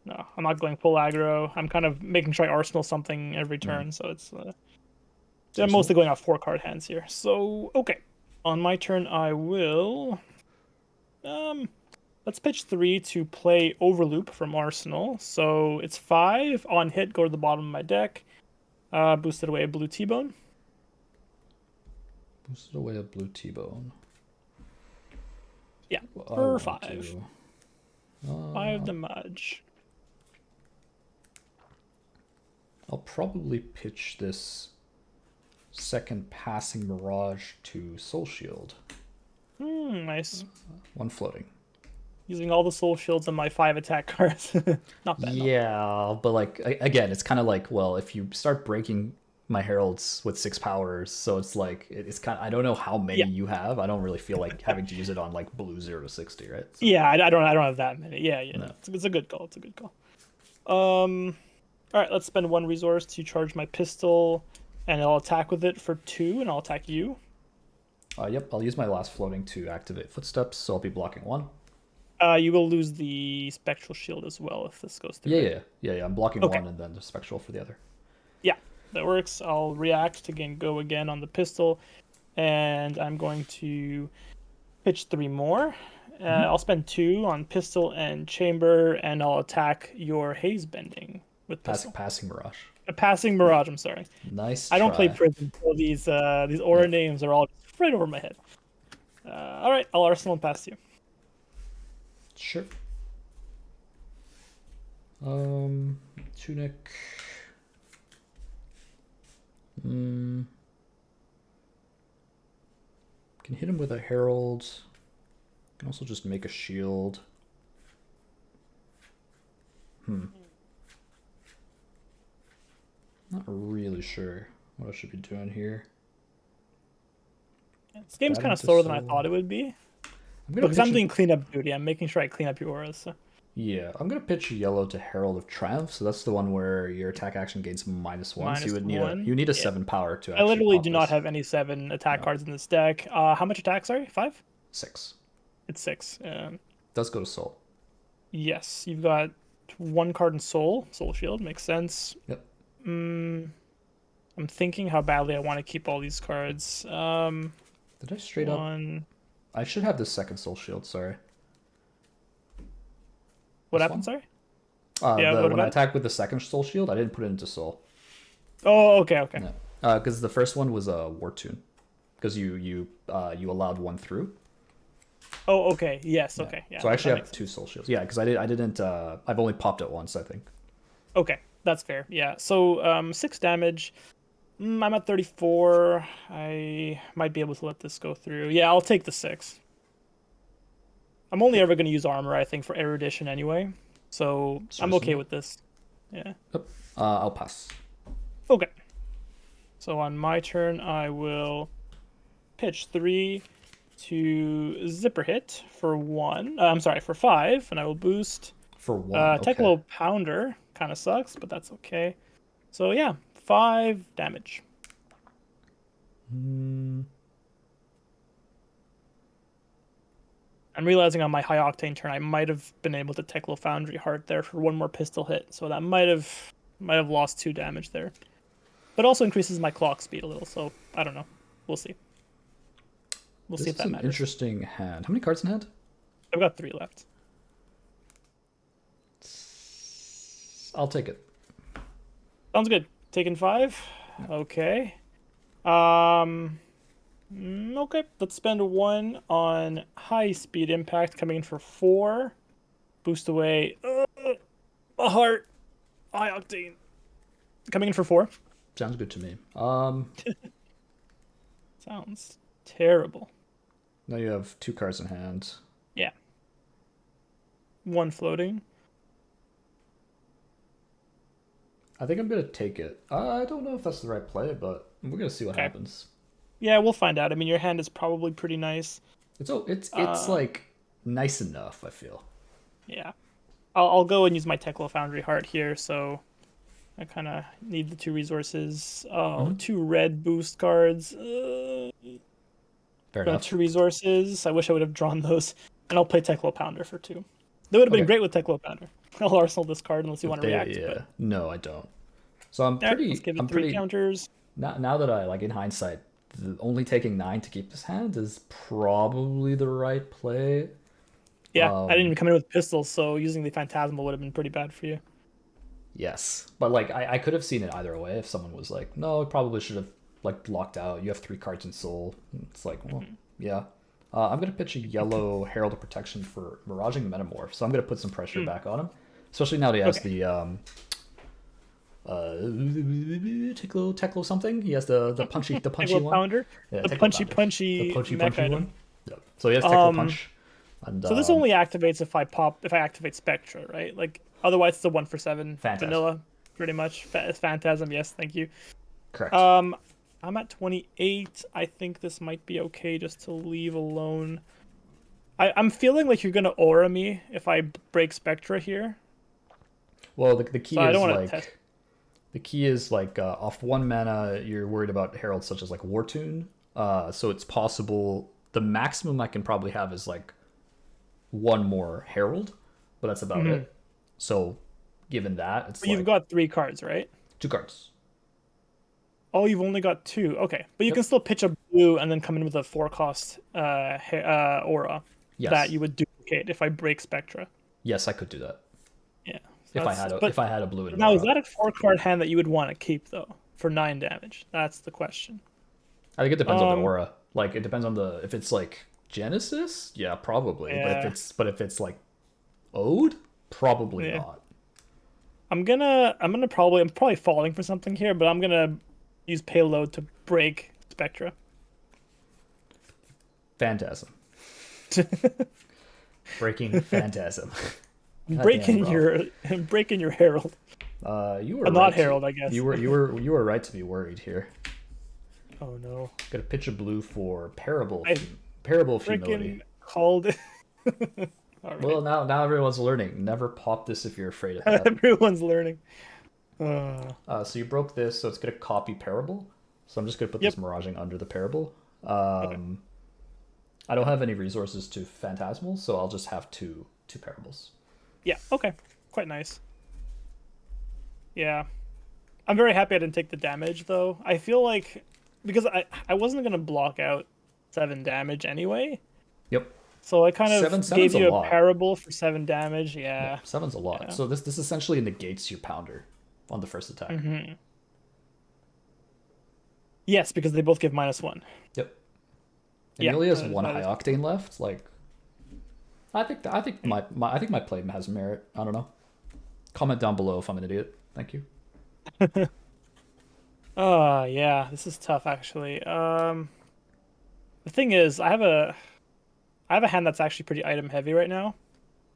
S2: No, I'm not going full aggro. I'm kind of making sure I arsenal something every turn, so it's. I'm mostly going off 4-card hands here. So okay, on my turn I will. Let's pitch 3 to play Overloop from Arsenal. So it's 5 on hit. Go to the bottom of my deck. Boosted away a blue T-bone.
S1: Boosted away a blue T-bone.
S2: Yeah, for 5. 5 damage.
S1: I'll probably pitch this second passing Mirage to Soul Shield.
S2: Nice.
S1: 1 floating.
S2: Using all the Soul Shields on my 5 attack cards. Not bad.
S1: Yeah, but like again, it's kind of like, well, if you start breaking my heralds with 6 powers, so it's like it's kind of, I don't know how many you have. I don't really feel like having to use it on like blue 0 to 60, right? So,
S2: yeah, I don't have that many. Yeah.
S1: No.
S2: It's a good call. It's a good call. All right, let's spend 1 resource to charge my pistol, and I'll attack with it for 2, and I'll attack you.
S1: Yep, I'll use my last floating to activate footsteps, so I'll be blocking 1.
S2: You will lose the spectral shield as well if this goes through.
S1: Yeah. I'm blocking 1 and then the spectral for the other.
S2: Yeah, that works. I'll react to go again on the pistol, and I'm going to pitch 3 more. I'll spend 2 on pistol and chamber, and I'll attack your haze bending with pistol.
S1: Passing Mirage.
S2: A passing Mirage. I'm sorry.
S1: Nice.
S2: I don't play Prism, so these aura names are all right over my head. All right, I'll arsenal and pass you.
S1: Sure. Tunic. Can hit him with a herald. Can also just make a shield. Not really sure what I should be doing here.
S2: This game's kind of slower than I thought it would be. Because I'm doing cleanup duty. I'm making sure I clean up your auras. So.
S1: Yeah, I'm going to pitch yellow to Herald of Triumph. So that's the one where your attack action gains -1. So you need a 7 power to actually
S2: I literally do not have any 7 attack cards in this deck. How much attack, sorry? 5?
S1: 6.
S2: It's 6.
S1: Does go to Soul.
S2: Yes, you've got 1 card in Soul. Soul Shield, makes sense.
S1: Yep.
S2: I'm thinking how badly I want to keep all these cards.
S1: Did I straight up? I should have this second Soul Shield, sorry.
S2: What happened, sorry?
S1: When I attacked with the second Soul Shield, I didn't put it into Soul.
S2: Oh, okay.
S1: Because the first one was a War Tune. Because you allowed 1 through.
S2: Oh, okay. Yes, okay. Yeah,
S1: so I actually have 2 Soul Shields. Yeah, because I didn't, I've only popped it once, I think.
S2: Okay, that's fair. Yeah, so 6 damage. I'm at 34. I might be able to let this go through. Yeah, I'll take the 6. I'm only ever going to use armor, I think, for erudition anyway. So I'm okay with this. Yeah.
S1: Yep. I'll pass.
S2: Okay. So on my turn, I will pitch 3 to zipper hit for 1. I'm sorry, for 5, and I will boost.
S1: For 1.
S2: Teklo Pounder kind of sucks, but that's okay. So yeah, 5 damage. I'm realizing on my high octane turn, I might have been able to Teklo Foundry Heart there for 1 more pistol hit, so that might have lost 2 damage there. But also increases my clock speed a little, so I don't know. We'll see. We'll see if that matters.
S1: This is an interesting hand. How many cards in hand?
S2: I've got 3 left.
S1: I'll take it.
S2: Sounds good. Taking 5. Yeah. Okay. Okay. Let's spend 1 on high speed impact, coming in for 4. Boost away. A heart. High octane. Coming in for 4.
S1: Sounds good to me.
S2: Sounds terrible.
S1: Now you have 2 cards in hand.
S2: Yeah. 1 floating.
S1: I think I'm going to take it. I don't know if that's the right play, but we're going to see what happens.
S2: Yeah, we'll find out. I mean, your hand is probably pretty nice.
S1: It's like nice enough, I feel.
S2: Yeah. I'll go and use my Teklo Foundry Heart here, so I kind of need the 2 resources. Oh, 2 red boost cards.
S1: Fair enough.
S2: 2 resources. I wish I would have drawn those. And I'll play Teklo Pounder for 2. They would have been great with Teklo Pounder. I'll arsenal this card unless you want to react.
S1: Yeah.
S2: But...
S1: No, I don't. So I'm pretty.
S2: Let's give it
S1: I'm
S2: 3
S1: pretty.
S2: counters.
S1: Now that I like in hindsight, only taking 9 to keep this hand is probably the right play.
S2: Yeah, I didn't even come in with pistols, so using the Phantasmal would have been pretty bad for you.
S1: Yes, but like I could have seen it either way if someone was like, no, it probably should have like blocked out. You have 3 cards in Soul. It's like, well, yeah. I'm gonna pitch a yellow Herald of Protection for Miraging the Metamorph, so I'm gonna put some pressure back on him, especially now that he has the Teklo something. He has the punchy one.
S2: Pounder.
S1: Yeah,
S2: the
S1: Teklo
S2: punchy
S1: punchy one. Yep. So he has Teklo punch. And,
S2: so this only activates if I activate Spectra, right? Like otherwise it's a 1 for 7
S1: Phantasm.
S2: vanilla, pretty much. Phantasm, yes, thank you.
S1: Correct.
S2: I'm at 28. I think this might be okay just to leave alone. I'm feeling like you're gonna aura me if I break Spectra here.
S1: Well, the key
S2: So
S1: is like the key is like off 1 mana you're worried about heralds such as like War Tune. So it's possible the maximum I can probably have is like 1 more herald, but that's about it. So given that, it's
S2: but you've got 3 cards, right?
S1: 2 cards.
S2: Oh, you've only got 2. Okay, but you can still pitch a blue and then come in with a 4-cost aura that you would duplicate if I break Spectra.
S1: Yes, I could do that.
S2: Yeah.
S1: So if I had a blue and
S2: now,
S1: aura.
S2: is that a 4-card hand that you would want to keep though for 9 damage? That's the question.
S1: I think it depends on the aura. Like it depends on if it's like Genesis, yeah, probably.
S2: Yeah.
S1: But if it's like Ode, probably not.
S2: I'm probably falling for something here, but I'm gonna use Payload to break Spectra.
S1: Phantasm. Breaking Phantasm.
S2: breaking your Herald.
S1: You were
S2: not
S1: right
S2: Herald, I guess.
S1: You were right to be worried here.
S2: Oh no.
S1: Got to pitch a blue for Parable
S2: Freaking
S1: Futility.
S2: called it. Right.
S1: Well, now everyone's learning. Never pop this if you're afraid of that.
S2: Everyone's learning.
S1: So you broke this, so it's gonna copy Parable. So I'm just gonna put this Miraging under the Parable. I don't have any resources to Phantasmal, so I'll just have two Parables.
S2: Yeah. Okay. Quite nice. Yeah. I'm very happy I didn't take the damage though. I feel like because I wasn't gonna block out 7 damage anyway.
S1: Yep.
S2: So I kind of gave you a Parable for 7 damage. Yeah.
S1: 7's a lot. Yeah. So this essentially negates your Pounder on the first attack.
S2: Mm-hmm. Yes, because they both give -1.
S1: Yep. And he only has 1 high octane left. Like, I think my play has merit. I don't know. Comment down below if I'm an idiot. Thank you.
S2: Yeah, this is tough actually. The thing is, I have a hand that's actually pretty item heavy right now,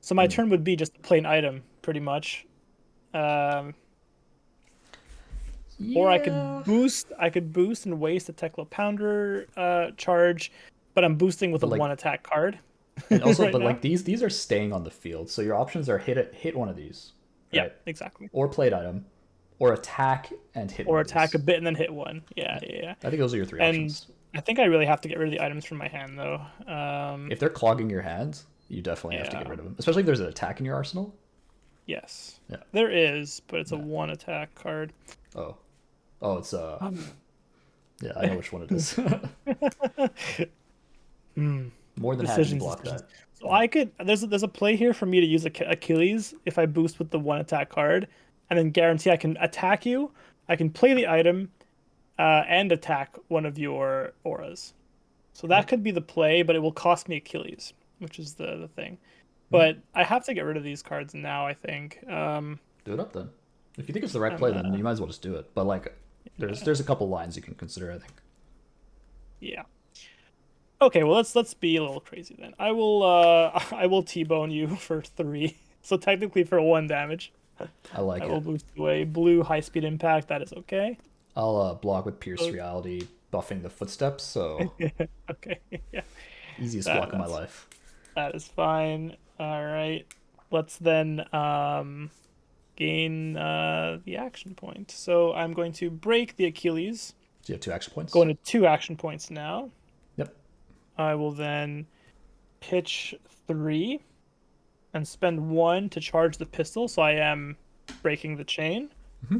S2: so my turn would be just a plain item pretty much. Or I could boost and waste a Teklo Pounder charge, but I'm boosting with a 1 attack card.
S1: And also, right but now. Like these are staying on the field, so your options are hit one of these. Right?
S2: Yeah, exactly.
S1: Or plate item, or attack and hit.
S2: Or attack a bit and then hit 1. Yeah.
S1: I think those are your 3 options.
S2: I think I really have to get rid of the items from my hand though.
S1: If they're clogging your hands, you definitely have to get rid of them, especially if there's an attack in your arsenal.
S2: Yes.
S1: Yeah.
S2: There is, but it's a 1 attack card.
S1: Oh, it's yeah, I know which one it is. More than happy to block that.
S2: So I could there's a play here for me to use Achilles if I boost with the 1 attack card, and then guarantee I can attack you. I can play the item, and attack one of your auras. So that could be the play, but it will cost me Achilles, which is the thing. But I have to get rid of these cards now, I think.
S1: Do it up then. If you think it's the right play, then you might as well just do it. But like, there's a couple lines you can consider, I think.
S2: Yeah. Okay, well let's be a little crazy then. I will T-bone you for 3. So technically for 1 damage.
S1: I like it.
S2: I will boost away blue high speed impact. That is okay.
S1: I'll block with Pierce Reality, buffing the footsteps. So
S2: okay, yeah.
S1: Easiest block of my life.
S2: That is fine. All right. Let's then gain the action point. So I'm going to break the Achilles.
S1: Do you have 2 action points?
S2: Going to 2 action points now.
S1: Yep.
S2: I will then pitch 3 and spend 1 to charge the pistol. So I am breaking the chain.
S1: Mm-hmm.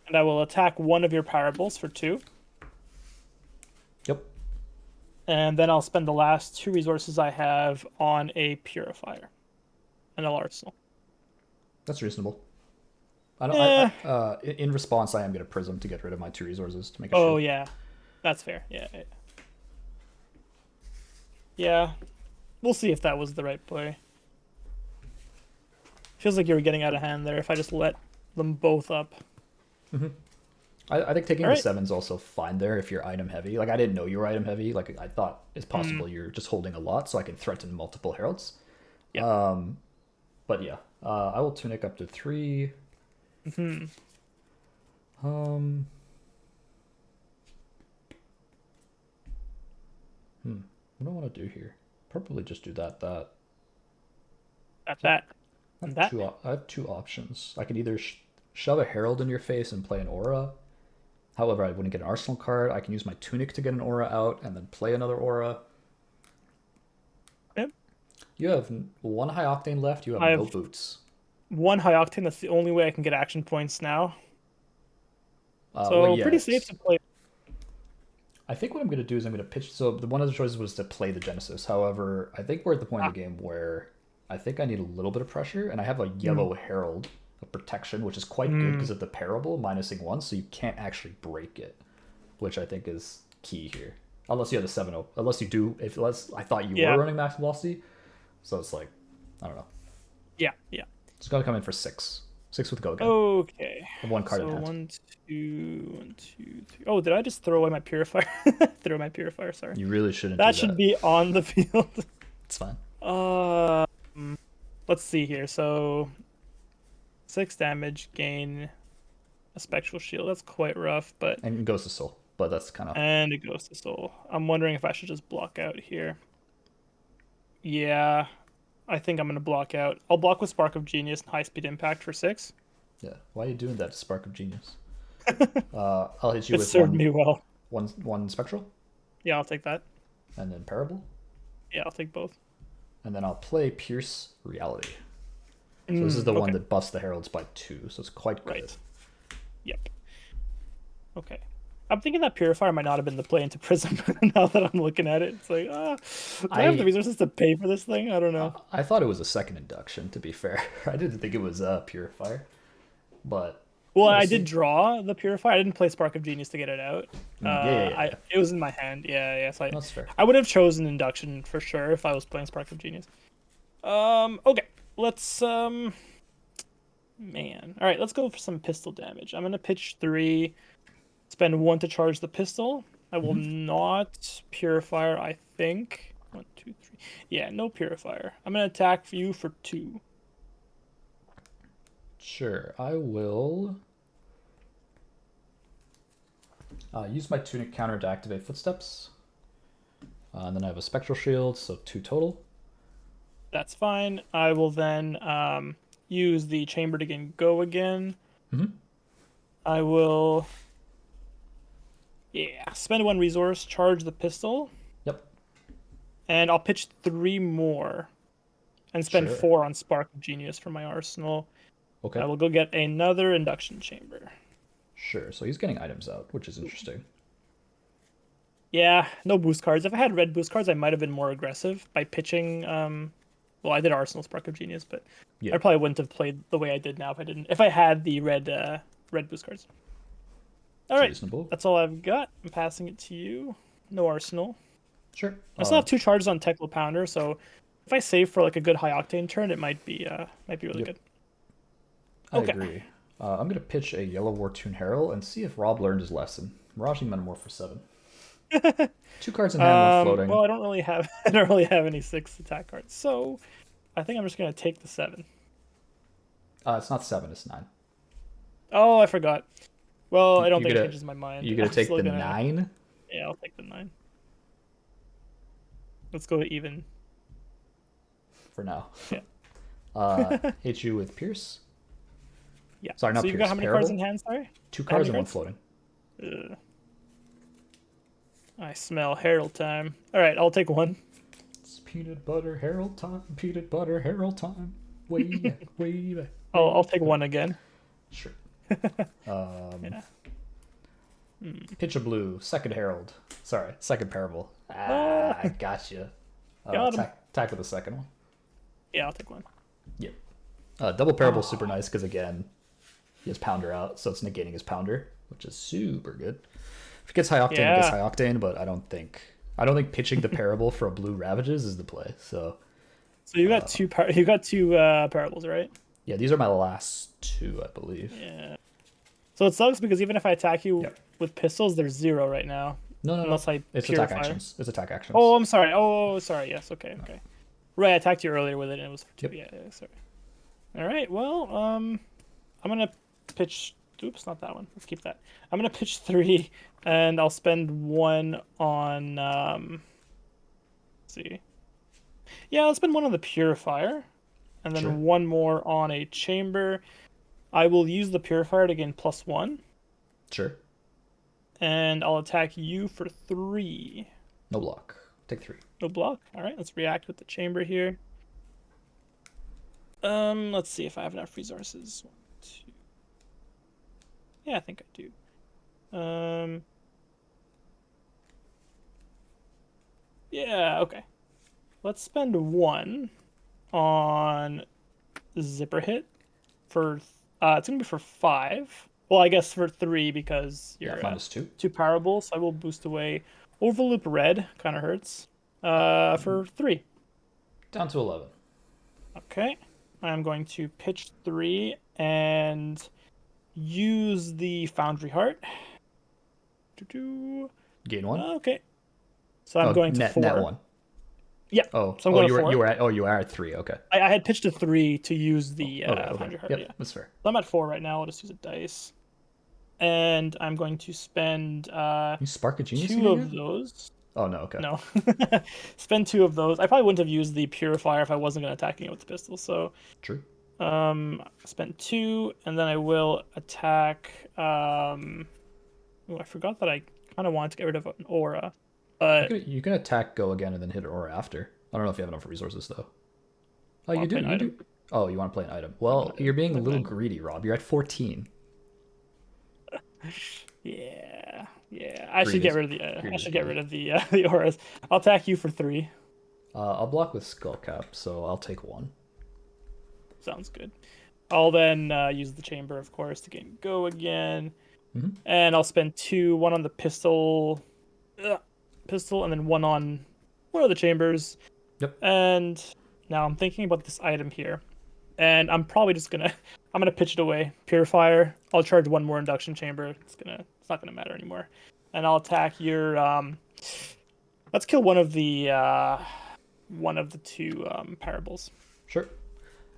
S2: And I will attack one of your parables for 2.
S1: Yep.
S2: And then I'll spend the last 2 resources I have on a purifier and a arsenal.
S1: That's reasonable. In response, I am going to Prism to get rid of my 2 resources to make a shield.
S2: Oh, yeah. That's fair. Yeah. Yeah. We'll see if that was the right play. Feels like you were getting out of hand there if I just let them both up.
S1: Mm-hmm. I think taking
S2: All
S1: the
S2: right.
S1: 7's also fine there if you're item heavy. Like, I didn't know you were item heavy. Like, I thought it's possible you're just holding a lot, so I can threaten multiple heralds.
S2: Yeah.
S1: But yeah, I will tunic up to 3.
S2: Mm-hmm.
S1: What do I want to do here? Probably just do that.
S2: That. And that.
S1: I have 2 options. I can either shove a herald in your face and play an aura. However, I wouldn't get an arsenal card. I can use my tunic to get an aura out and then play another aura.
S2: Yep.
S1: You have 1 high octane left. You have no boots.
S2: 1 high octane. That's the only way I can get action points now. Pretty safe to play.
S1: I think what I'm going to do is I'm going to pitch. So one of the choices was to play the Genesis. However, I think we're at the point in the game where I think I need a little bit of pressure, and I have a yellow herald of protection, which is quite good because of the parable minusing 1, so you can't actually break it, which I think is key here. Unless you have the 7-0. Unless you do. Unless I thought you were running max velocity, so it's like, I don't know.
S2: Yeah.
S1: It's got to come in for 6. 6 with go again.
S2: Okay.
S1: 1 card in
S2: So
S1: hand.
S2: 1, 2, 3. Oh, did I just throw away my purifier? Throw my purifier. Sorry.
S1: You really shouldn't.
S2: That should be on the field.
S1: It's fine.
S2: Let's see here. So 6 damage, gain a spectral shield. That's quite rough, but
S1: And it goes to soul, but that's kind of.
S2: And it goes to soul. I'm wondering if I should just block out here. Yeah, I think I'm gonna block out. I'll block with Spark of Genius and High Speed Impact for 6.
S1: Yeah. Why are you doing that, Spark of Genius? I'll hit you
S2: It
S1: with
S2: served me well.
S1: one spectral,
S2: Yeah, I'll take that.
S1: and then parable,
S2: Yeah, I'll take both.
S1: and then I'll play Pierce Reality. So this is the one that busts the heralds by 2, so it's quite good.
S2: Right. Yep. Okay. I'm thinking that Purifier might not have been the play into Prism now that I'm looking at it. It's like, do I have the resources to pay for this thing? I don't know.
S1: I thought it was a second induction, to be fair. I didn't think it was a Purifier. But...
S2: Well, I did draw the Purifier. I didn't play Spark of Genius to get it out.
S1: Yeah.
S2: It was in my hand. Yeah. So
S1: That's fair.
S2: I would have chosen Induction for sure if I was playing Spark of Genius. Okay. Let's... Man. Alright, let's go for some pistol damage. I'm going to pitch 3... Spend 1 to charge the pistol. I will not Purifier, I think. 1, 2, 3. Yeah, no Purifier. I'm going to attack for you for 2.
S1: Sure, I will use my tunic counter to activate footsteps. And then I have a spectral shield, so 2 total.
S2: That's fine. I will then use the chamber to go again. I will... Yeah, spend 1 resource, charge the pistol.
S1: Yep.
S2: And I'll pitch 3 more. And spend 4 on Spark of Genius for my arsenal.
S1: Okay.
S2: I will go get another induction chamber.
S1: Sure, so he's getting items out, which is interesting.
S2: Yeah, no boost cards. If I had red boost cards, I might have been more aggressive by pitching. Well, I did Arsenal Spark of Genius, but I probably wouldn't have played the way I did now if I didn't. If I had the red boost cards. All right,
S1: reasonable.
S2: That's all I've got. I'm passing it to you. No Arsenal.
S1: Sure.
S2: I still have 2 charges on Tekla Pounder, so if I save for like a good high octane turn, it might be really good.
S1: I agree. I'm gonna pitch a Yellow War Toon Herald and see if Rob learned his lesson. Miraging Metamorph for 7. 2 cards in hand, 1 floating.
S2: Well, I don't really have any 6 attack cards, so I think I'm just gonna take the 7.
S1: It's not 7, it's 9.
S2: Oh, I forgot. Well, I don't think it changes my mind.
S1: You're gonna take the 9?
S2: Yeah, I'll take the 9. Let's go even.
S1: for now.
S2: Yeah.
S1: Hit you with Pierce.
S2: Yeah.
S1: Sorry, not
S2: so you've
S1: Pierce.
S2: got how many
S1: Parable?
S2: cards in hand? Sorry.
S1: 2
S2: How
S1: cards
S2: many
S1: and 1
S2: cards?
S1: floating.
S2: Ugh. I smell Herald time. All right, I'll take one.
S1: It's peanut butter Herald time. Peanut butter Herald time. Way back, way back.
S2: I'll take one again.
S1: Sure.
S2: Yeah.
S1: Pitch a blue. Second Herald. Sorry, second Parable. I gotcha.
S2: Got him.
S1: Attack with the second one.
S2: Yeah, I'll take one.
S1: Yep. Double Parable is super nice because, again, he has Pounder out, so it's negating his Pounder, which is super good. If it gets high octane, it gets high octane, but I don't think pitching the Parable for a blue Ravages is the play. So
S2: you got two parables, right?
S1: yeah, these are my last 2, I believe.
S2: Yeah. So it sucks because even if I attack you
S1: Yep.
S2: with pistols, there's 0 right now.
S1: No.
S2: Unless I
S1: It's
S2: purify.
S1: attack actions. It's attack actions.
S2: Oh, I'm sorry. Oh, sorry. Yes. Okay. Okay. Right. I attacked you earlier with it, and it was 2.
S1: Yep.
S2: Yeah. Sorry. All right. Well, I'm gonna pitch. Oops, not that one. Let's keep that. I'm gonna pitch 3, and I'll spend 1 on. Let's see. Yeah, I'll spend 1 on the purifier, and then
S1: Sure.
S2: 1 more on a chamber. I will use the purifier to gain +1,
S1: Sure.
S2: and I'll attack you for 3.
S1: No block. Take 3.
S2: No block. All right, let's react with the chamber here. Let's see if I have enough resources. 1, 2. Yeah, I think I do. Yeah, okay. Let's spend 1 on zipper hit for it's gonna be for 5. Well, I guess for 3 because you're
S1: -2.
S2: 2 parables. So I will boost away Overloop Red. Kind of hurts. For 3.
S1: Down to 11.
S2: Okay. I'm going to pitch 3 and use the Foundry Heart.
S1: Gain 1.
S2: Okay. So I'm going to
S1: net,
S2: 4.
S1: Net 1.
S2: Yeah.
S1: Oh,
S2: So I'm going to 4.
S1: you were at 3. Okay.
S2: I had pitched a 3 to use the
S1: Okay.
S2: Foundry Heart.
S1: Yep,
S2: Yeah.
S1: that's fair.
S2: So I'm at 4 right now. I'll just use a dice. And I'm going to spend
S1: You Spark a Genius
S2: 2 of
S1: again?
S2: those.
S1: Oh, no, okay.
S2: No. Spend 2 of those. I probably wouldn't have used the Purifier if I wasn't going to attack it with the pistol. So
S1: True.
S2: spend 2, and then I will attack. Oh, I forgot that I kind of wanted to get rid of an aura, but
S1: You can attack, go again, and then hit an aura after. I don't know if you have enough resources, though. Oh, you
S2: Wanna
S1: do.
S2: play an
S1: You
S2: item?
S1: do. Oh, you want to play an item. Well, you're being a little greedy, Rob. You're at 14.
S2: yeah. I should
S1: Greed
S2: get
S1: is-
S2: rid of the.
S1: greed
S2: I
S1: is
S2: should get
S1: greed.
S2: rid of the auras. I'll attack you for 3.
S1: I'll block with Skullcap, so I'll take 1.
S2: Sounds good. I'll then use the chamber, of course, to gain go again,
S1: Mhm.
S2: and I'll spend 2, 1 on the pistol, and then 1 on one of the chambers.
S1: Yep.
S2: And now I'm thinking about this item here, and I'm probably just gonna pitch it away. Purifier. I'll charge 1 more induction chamber. It's not gonna matter anymore, and I'll attack your. Let's kill one of the 2 parables.
S1: Sure.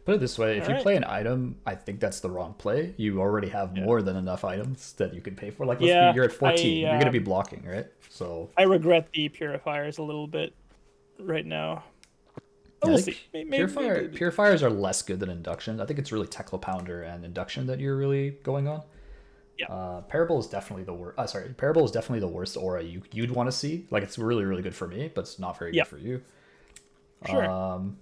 S1: Put it this way, if you
S2: Alright.
S1: play an item, I think that's the wrong play. You already have more than enough items that you can pay for. Like, you're at 14. You're going to be blocking, right? So
S2: I regret the purifiers a little bit right now.
S1: I
S2: We'll
S1: think
S2: see. Maybe.
S1: purifiers are less good than induction. I think it's really Tekla Pounder and induction that you're really going on.
S2: Yeah.
S1: Parable is definitely the worst. Parable is definitely the worst aura you'd want to see. Like, it's really, really good for me, but it's not very good for you.
S2: Sure.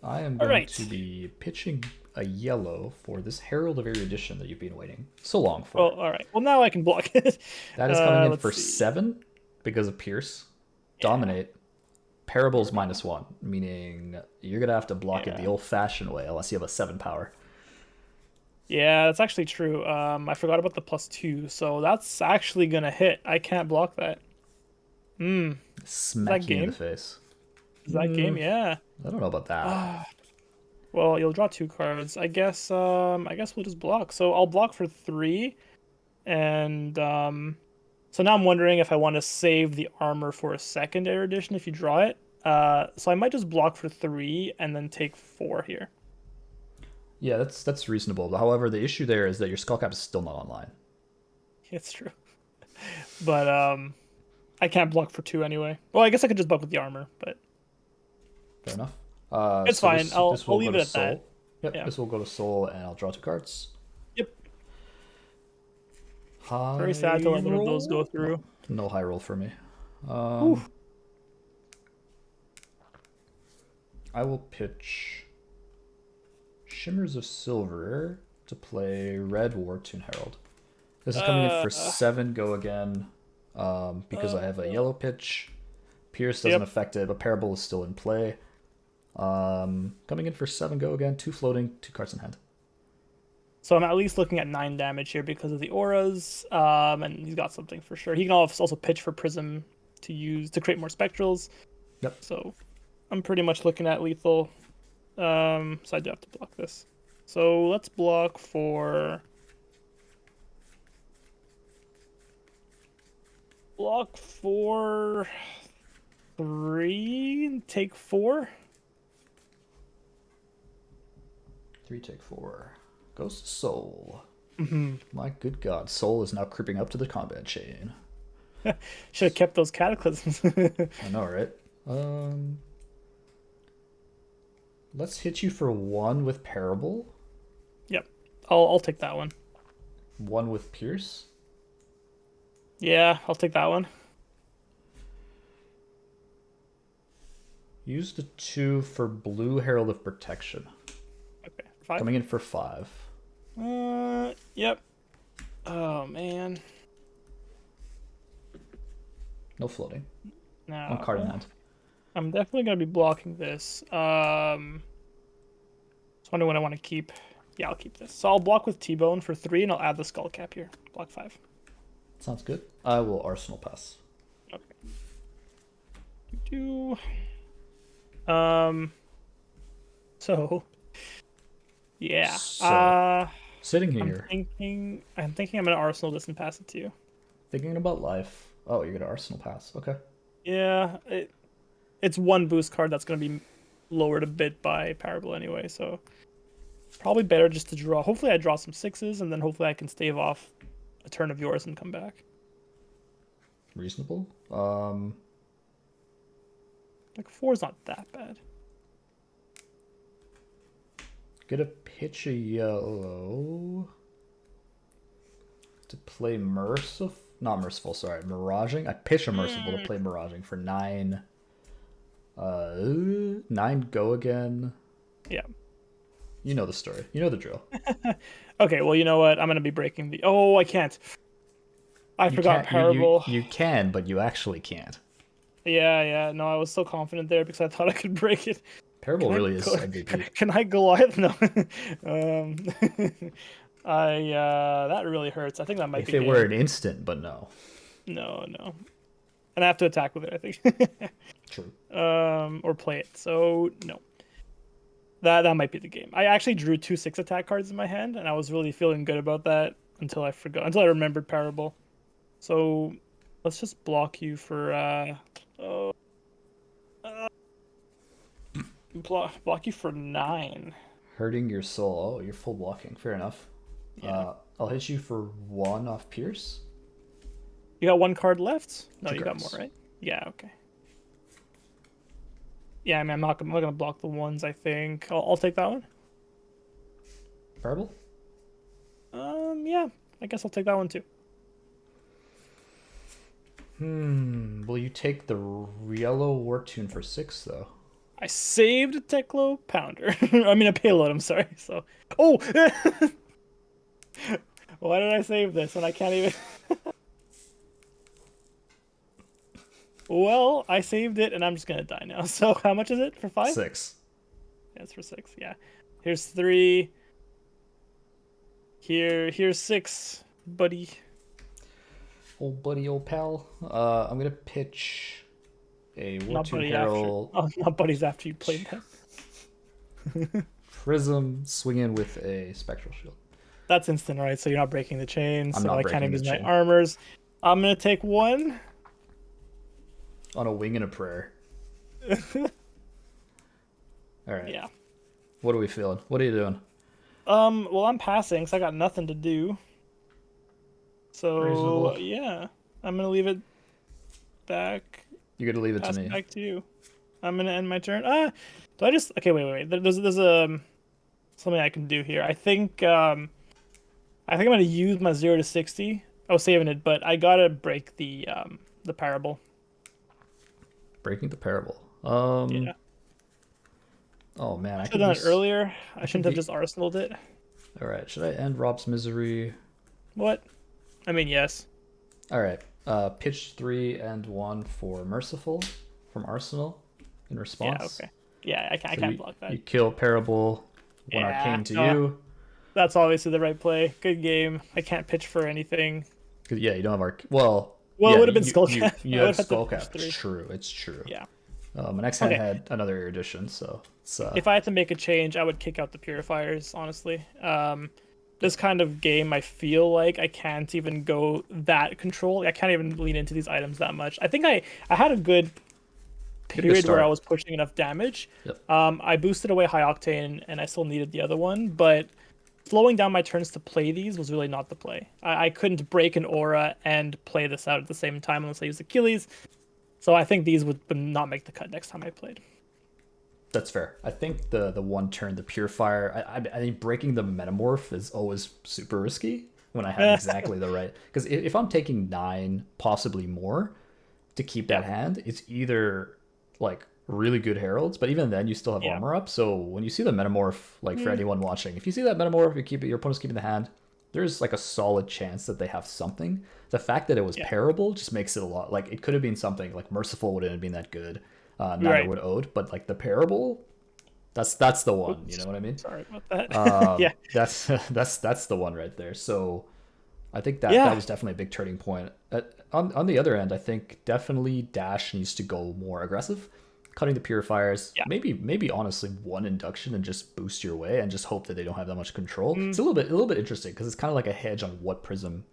S1: I am going to be pitching a yellow for this Herald of Erudition that you've been waiting so long for.
S2: Well, all right. Well, now I can block it.
S1: That is coming in
S2: let's
S1: for
S2: see.
S1: 7 because of Pierce. Dominate. Parable's -1, meaning you're going to have to block it the old-fashioned way unless you have a 7 power.
S2: Yeah, that's actually true. I forgot about the +2, so that's actually gonna hit. I can't block that.
S1: Smack you in
S2: game?
S1: the face.
S2: Is that game? Yeah.
S1: I don't know about that.
S2: Well, you'll draw 2 cards. I guess we'll just block. So I'll block for 3, and so now I'm wondering if I want to save the armor for a second erudition if you draw it. So I might just block for 3 and then take 4 here.
S1: Yeah, that's reasonable. However, the issue there is that your Skullcap is still not online.
S2: It's true. But I can't block for 2 anyway. Well, I guess I could just block with the armor, but
S1: Fair enough.
S2: It's
S1: So
S2: fine. I'll
S1: this will
S2: leave
S1: go
S2: it
S1: to
S2: at that.
S1: soul. Yep,
S2: Yeah.
S1: this will go to soul, and I'll draw 2 cards.
S2: Yep.
S1: High
S2: Very sad to let one of those go
S1: roll?
S2: through.
S1: No high roll for me.
S2: Oof.
S1: I will pitch Shimmers of Silver to play Red War Tune Herald. This is coming in for 7 go again, because I have a yellow pitch. Pierce doesn't affect it, but Parable is still in play. Coming in for 7 go again, 2 floating, 2 cards in hand.
S2: So I'm at least looking at 9 damage here because of the auras, and he's got something for sure. He can also pitch for Prism to create more spectrals.
S1: Yep.
S2: So I'm pretty much looking at lethal. So I do have to block this. So let's block for 3 and take 4.
S1: 3 take 4. Goes to Soul.
S2: Mm-hmm.
S1: My good god, Soul is now creeping up to the combat chain.
S2: Should have kept those cataclysms.
S1: I know, right? Let's hit you for 1 with Parable.
S2: Yep, I'll take that one.
S1: 1 with Pierce.
S2: Yeah, I'll take that one.
S1: Use the 2 for Blue Herald of Protection.
S2: Okay, 5.
S1: Coming in for 5.
S2: Yep. Oh man.
S1: No floating.
S2: No.
S1: 1 card in hand.
S2: I'm definitely gonna be blocking this. It's wondering what I want to keep. Yeah, I'll keep this. So I'll block with T-Bone for 3, and I'll add the Skull Cap here. Block 5.
S1: Sounds good. I will Arsenal pass.
S2: Okay. Do. So. Yeah.
S1: So, sitting here,
S2: I'm thinking I'm gonna Arsenal this and pass it to you.
S1: thinking about life. Oh, you're gonna Arsenal pass. Okay.
S2: Yeah, it's 1 boost card that's gonna be lowered a bit by Parable anyway, so probably better just to draw. Hopefully I draw some 6s, and then hopefully I can stave off a turn of yours and come back.
S1: Reasonable.
S2: Like 4 is not that bad.
S1: Get a pitch a yellow to play Merciful. Not Merciful, sorry. Miraging. I pitch a Merciful to play Miraging for 9. 9 go again.
S2: Yeah.
S1: You know the story. You know the drill.
S2: Okay, well, you know what? I'm going to be breaking the... Oh, I can't. I forgot Parable.
S1: You can, but you actually can't.
S2: Yeah. No, I was so confident there because I thought I could break it.
S1: Parable really is MVP.
S2: Can I Goliath? No. That really hurts. I think that might
S1: If
S2: be
S1: it were an instant, but no.
S2: No. And I have to attack with it, I think.
S1: True.
S2: Or play it. So no. That might be the game. I actually drew 2 6 attack cards in my hand, and I was really feeling good about that until I remembered Parable. So let's just block you for block you for 9.
S1: Hurting your soul. Oh, you're full blocking. Fair enough.
S2: Yeah.
S1: I'll hit you for 1 off Pierce.
S2: You got 1 card left? No,
S1: 2
S2: you
S1: cards.
S2: got more, right? Yeah, okay. Yeah, I mean, I'm not gonna block the 1s. I think I'll take that one.
S1: Parable?
S2: Yeah, I guess I'll take that one too.
S1: Will you take the yellow War Tune for 6 though?
S2: I saved a Teklo Pounder. I mean, a payload. I'm sorry. So, oh, why did I save this when I can't even? Well, I saved it, and I'm just gonna die now. So, how much is it for 5?
S1: 6.
S2: Yeah, it's for 6. Yeah, here's 3. Here's 6, buddy.
S1: Old buddy, old pal. I'm gonna pitch a War
S2: Not
S1: Tune
S2: buddy
S1: Herald.
S2: after. Oh, not buddies after you played that.
S1: Prism, swing in with a Spectral Shield.
S2: That's instant, right? So you're not breaking the chain.
S1: I'm
S2: So
S1: not
S2: I can't
S1: breaking
S2: use
S1: the
S2: my
S1: chain.
S2: armors. I'm gonna take 1.
S1: On a wing and a prayer. Alright.
S2: Yeah.
S1: What are we feeling? What are you doing?
S2: Well, I'm passing, so I got nothing to do. So
S1: Reasonable.
S2: yeah, I'm gonna leave it back.
S1: You're gonna leave it
S2: Pass
S1: to
S2: it
S1: me.
S2: back to you. I'm gonna end my turn. Do I just okay? Wait. There's something I can do here. I think I'm gonna use my 0 to 60. I was saving it, but I gotta break the parable.
S1: Breaking the parable.
S2: Yeah,
S1: Oh man,
S2: I
S1: I
S2: should have
S1: could
S2: done it
S1: use.
S2: earlier. I
S1: I could
S2: shouldn't have
S1: be.
S2: just arsenaled it.
S1: All right. Should I end Rob's misery?
S2: What? I mean, yes.
S1: All right. Pitch 3 and 1 for merciful from Arsenal in
S2: Yeah.
S1: response.
S2: Okay. Yeah, I
S1: So
S2: can't block
S1: you
S2: that.
S1: kill parable. One
S2: Yeah.
S1: arcane to
S2: No,
S1: you.
S2: that's obviously the right play. Good game. I can't pitch for anything.
S1: 'Cause, yeah, you don't have arc. Well,
S2: Well, it
S1: yeah,
S2: would have been Skullcap.
S1: you
S2: I would
S1: have
S2: have had to pitch
S1: skullcap. It's
S2: 3.
S1: true. It's true.
S2: Yeah.
S1: My next hand
S2: Okay.
S1: had another erudition, so it's
S2: If I had to make a change, I would kick out the purifiers, honestly. This kind of game, I feel like I can't even go that control. I can't even lean into these items that much. I think I had a good period where I
S1: start.
S2: was pushing enough damage.
S1: Yep.
S2: I boosted away high octane, and I still needed the other one, but slowing down my turns to play these was really not the play. I couldn't break an aura and play this out at the same time unless I used Achilles. So I think these would not make the cut next time I played.
S1: That's fair. I think the one turn, the purifier, I think breaking the metamorph is always super risky when I have exactly the right. Because if I'm taking 9, possibly more, to keep that hand, it's either like really good heralds, but even then you still have
S2: Yeah.
S1: armor up. So when you see the metamorph, like for anyone watching, if you see that metamorph, you keep it, your opponent's keeping the hand. There's like a solid chance that they have something. The fact that it was
S2: Yeah.
S1: parable just makes it a lot like it could have been something like merciful wouldn't have been that good. Neither
S2: Right.
S1: would ode, but like the parable, that's the one. You
S2: Oops.
S1: know what I mean?
S2: Sorry about that. Yeah.
S1: That's the one right there. So I think that
S2: Yeah.
S1: that was definitely a big turning point. On the other end, I think definitely Dash needs to go more aggressive, cutting the purifiers.
S2: Yeah.
S1: Maybe honestly one induction and just boost your way and just hope that they don't have that much control. It's
S2: Mm.
S1: a little bit interesting because it's kind of like a hedge on what Prism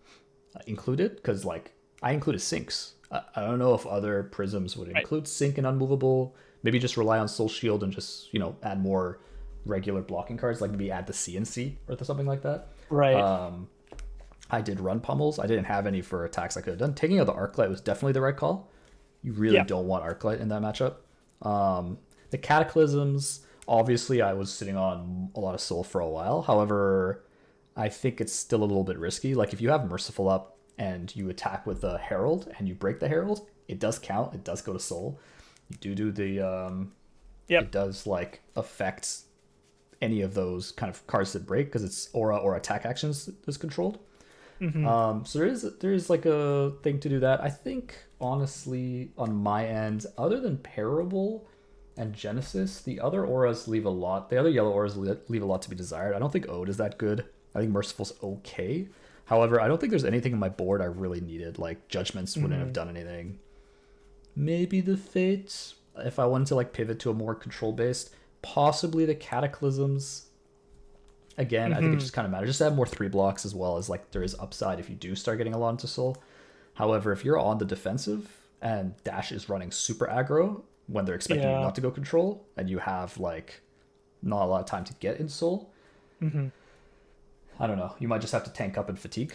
S1: included. Because like I included sinks. I don't know if other Prisms would
S2: Right.
S1: include sink and unmovable. Maybe just rely on Soul Shield and just add more regular blocking cards, like maybe add the CNC or something like that.
S2: Right.
S1: I did run pummels. I didn't have any for attacks I could have done. Taking out the Arclight was definitely the right call. You really
S2: Yeah.
S1: don't want Arclight in that matchup. The Cataclysms, obviously, I was sitting on a lot of soul for a while. However, I think it's still a little bit risky. Like if you have Merciful up and you attack with the Herald and you break the Herald, it does count. It does go to soul. You do the
S2: Yep.
S1: it does like affect any of those kind of cards that break because it's aura or attack actions that's controlled. So there is like a thing to do that. I think honestly on my end, other than Parable and Genesis, the other auras leave a lot. The other yellow auras leave a lot to be desired. I don't think Ode is that good. I think Merciful's okay. However, I don't think there's anything in my board I really needed. Like Judgments wouldn't have done anything. Maybe the Fates if I wanted to like pivot to a more control based. Possibly the Cataclysms. Again, I think it just kind of matters. Just add more 3 blocks as well as like there is upside if you do start getting a lot into soul. However, if you're on the defensive and Dash is running super aggro when they're expecting you
S2: Yeah.
S1: not to go control and you have like not a lot of time to get in soul, I don't know. You might just have to tank up and fatigue.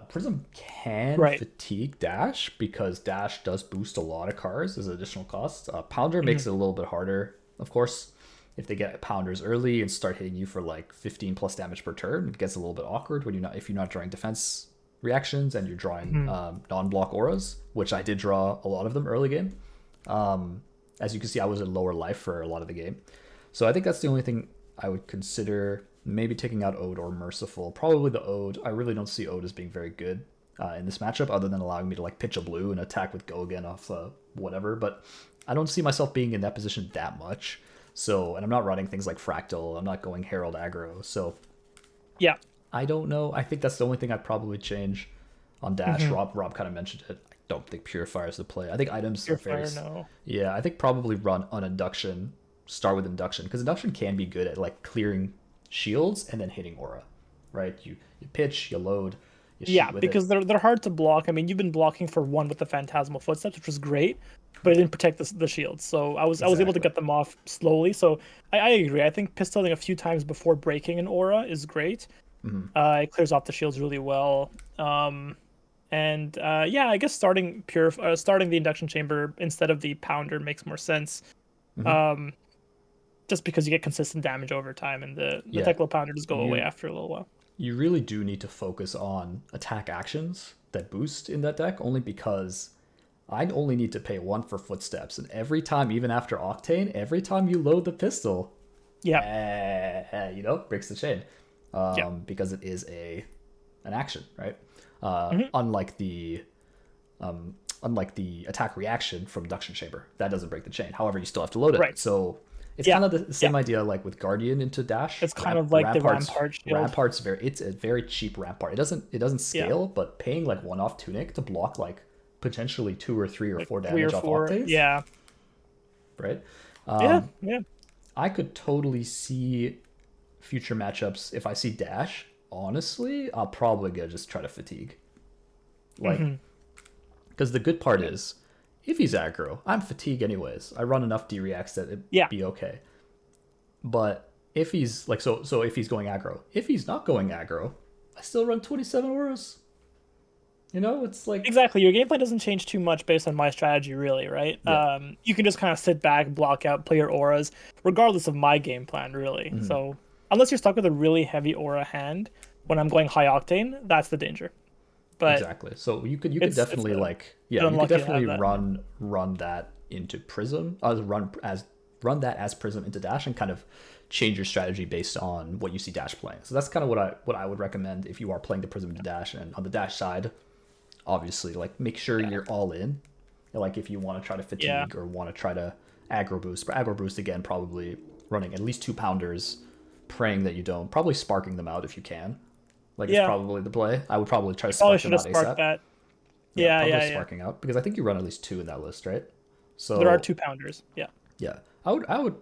S1: Prism can
S2: Right.
S1: fatigue Dash because Dash does boost a lot of cards as an additional cost. Pounder makes it a little bit harder, of course. If they get Pounders early and start hitting you for like 15 plus damage per turn, it gets a little bit awkward when if you're not drawing defense reactions and you're drawing non-block auras, which I did draw a lot of them early game. As you can see, I was at lower life for a lot of the game. So I think that's the only thing I would consider. Maybe taking out Ode or Merciful. Probably the Ode. I really don't see Ode as being very good in this matchup, other than allowing me to like pitch a blue and attack with Go again off whatever. But I don't see myself being in that position that much. So, and I'm not running things like Fractal. I'm not going Herald aggro. So
S2: Yeah.
S1: I don't know. I think that's the only thing I'd probably change on Dash. Rob kind of mentioned it. I don't think Purifier is the play. I think items are
S2: Purifier,
S1: very...
S2: no.
S1: Yeah, I think probably run on Induction. Start with Induction. Because Induction can be good at like clearing shields and then hitting aura, right? You pitch, you load, you shoot
S2: Yeah,
S1: with
S2: because
S1: it.
S2: they're hard to block. I mean, you've been blocking for one with the Phantasmal Footsteps, which was great, but it didn't protect the shields. So I was able to
S1: Exactly.
S2: get them off slowly. So I agree. I think pistoling a few times before breaking an aura is great. It clears off the shields really well. Yeah, I guess starting the induction chamber instead of the pounder makes more sense. Just because you get consistent damage over time, and the
S1: Yeah,
S2: Teklo Pounder just go away
S1: you
S2: after a little while.
S1: you really do need to focus on attack actions that boost in that deck, only because I'd only need to pay 1 for footsteps, and every time, even after Octane, every time you load the pistol,
S2: Yeah,
S1: breaks the chain,
S2: yeah,
S1: because it is an action, right?
S2: hmm
S1: Unlike the attack reaction from Duction Chamber, that doesn't break the chain. However, you still have to load it.
S2: right.
S1: So it's
S2: Yeah,
S1: kind of the
S2: yeah.
S1: same idea like with Guardian into dash.
S2: It's kind of like the
S1: Rampart's
S2: Rampart shield.
S1: Rampart's it's a very cheap Rampart. It doesn't
S2: Yeah,
S1: scale, but paying like 1 off Tunic to block like potentially 2 or 3 or
S2: like
S1: 4
S2: three or
S1: damage off
S2: four.
S1: Octanes,
S2: Yeah,
S1: right?
S2: yeah, yeah.
S1: I could totally see future matchups if I see dash. Honestly, I'll probably gonna just try to fatigue. Like,
S2: hmm
S1: because the good part is, if he's aggro, I'm fatigue anyways. I run enough D-reacts that it'd
S2: Yeah,
S1: be okay. But if he's like, so if he's going aggro, if he's not going aggro, I still run 27 auras. It's like,
S2: exactly. Your gameplay doesn't change too much based on my strategy, really, right?
S1: yeah.
S2: You can just kind of sit back, block out, play your auras, regardless of my game plan, really.
S1: Mhm.
S2: So unless you're stuck with a really heavy aura hand when I'm going high octane, that's the danger. But
S1: Exactly. So you could
S2: it's
S1: definitely
S2: a
S1: like,
S2: bit
S1: yeah, you could
S2: unlucky to have
S1: definitely
S2: that.
S1: run that into Prism, run that as Prism into Dash, and kind of change your strategy based on what you see Dash playing. So that's kind of what I would recommend if you are playing the Prism into Dash. And on the Dash side, obviously, like, make sure
S2: Yeah,
S1: you're all in. Like, if you want to try to
S2: yeah.
S1: fatigue or want to try to aggro boost, but aggro boost again, probably running at least 2 pounders, praying that you don't, probably sparking them out if you can. Like, it's
S2: Yeah.
S1: probably the play. I would probably try to
S2: Probably
S1: spark
S2: should
S1: them
S2: have
S1: out
S2: sparked
S1: ASAP.
S2: that.
S1: Yeah,
S2: Yeah,
S1: probably
S2: yeah, yeah.
S1: sparking out because I think you run at least 2 in that list, right?
S2: There are
S1: So
S2: 2 pounders. Yeah.
S1: yeah,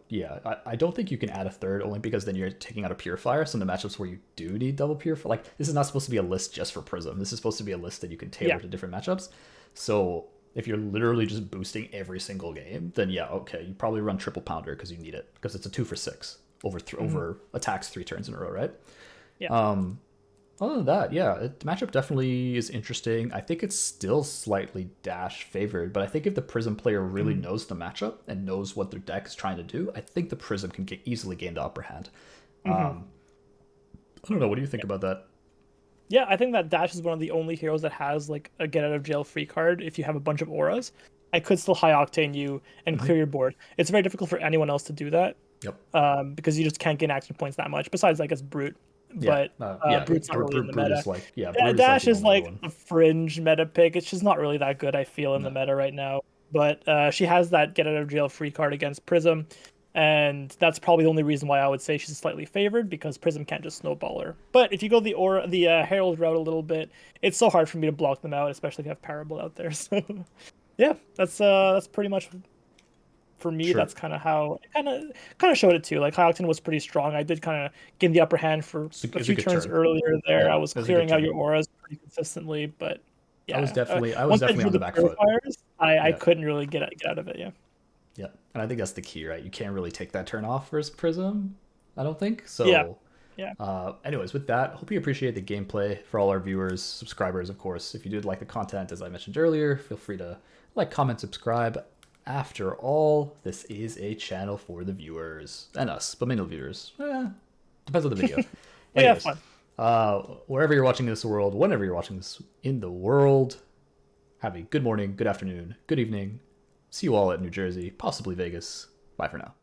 S1: yeah. I don't think you can add a third, only because then you're taking out a purifier. So in the matchups where you do need double purifier, like, this is not supposed to be a list just for Prism. This is supposed to be a list that you can tailor
S2: Yeah.
S1: to different matchups. So if you're literally just boosting every single game, then yeah, okay, you probably run triple pounder because you need it, because it's a 2 for 6
S2: hmm
S1: over attacks 3 turns in a row, right?
S2: Yeah.
S1: Other than that, yeah, the matchup definitely is interesting. I think it's still slightly dash favored, but I think if the Prism player really
S2: hmm
S1: knows the matchup and knows what their deck is trying to do, I think the Prism can easily gain the upper hand.
S2: hmm
S1: Um, I don't know. What do you think about that?
S2: Yeah, I think that Dash is one of the only heroes that has like a get out of jail free card if you have a bunch of auras. I could still high octane you and
S1: Hmm.
S2: clear your board. It's very difficult for anyone else to do that,
S1: Yep.
S2: because you just can't gain action points that much. Besides, I guess Brute,
S1: Yeah.
S2: but
S1: Yeah.
S2: Brute's not really in the
S1: Brute
S2: meta.
S1: is like, yeah,
S2: Yeah,
S1: Brute is like
S2: Dash
S1: the
S2: is
S1: only other
S2: like
S1: one.
S2: a fringe meta pick. It's just not really that good, I feel, in the
S1: No.
S2: meta right now. But she has that get out of jail free card against Prism, and that's probably the only reason why I would say she's slightly favored, because Prism can't just snowball her. But if you go the Herald route a little bit, it's so hard for me to block them out, especially if you have Parable out there. So yeah, that's pretty much for me.
S1: Sure.
S2: That's kind of how I kind of showed it too. Like High Octane was pretty strong. I did kind of gain the upper hand for
S1: It
S2: a
S1: was a
S2: few
S1: good
S2: turns
S1: turn.
S2: earlier there.
S1: Yeah,
S2: I
S1: it
S2: was
S1: was a good
S2: clearing out
S1: turn.
S2: your auras pretty consistently, but yeah,
S1: I was
S2: once I
S1: definitely
S2: drew
S1: on the
S2: the
S1: back foot.
S2: purifiers, I
S1: Yeah.
S2: couldn't really get out of it. Yeah,
S1: Yeah. And I think that's the key, right? You can't really take that turn off versus Prism, I don't think.
S2: yeah,
S1: So
S2: yeah.
S1: anyways, with that, hope you appreciate the gameplay. For all our viewers, subscribers, of course, if you did like the content, as I mentioned earlier, feel free to like, comment, subscribe. After all, this is a channel for the viewers and us, but mainly viewers. Depends on the video.
S2: We have
S1: Anyways,
S2: fun.
S1: wherever you're watching this world, whenever you're watching this in the world, have a good morning, good afternoon, good evening. See you all at New Jersey, possibly Vegas. Bye for now.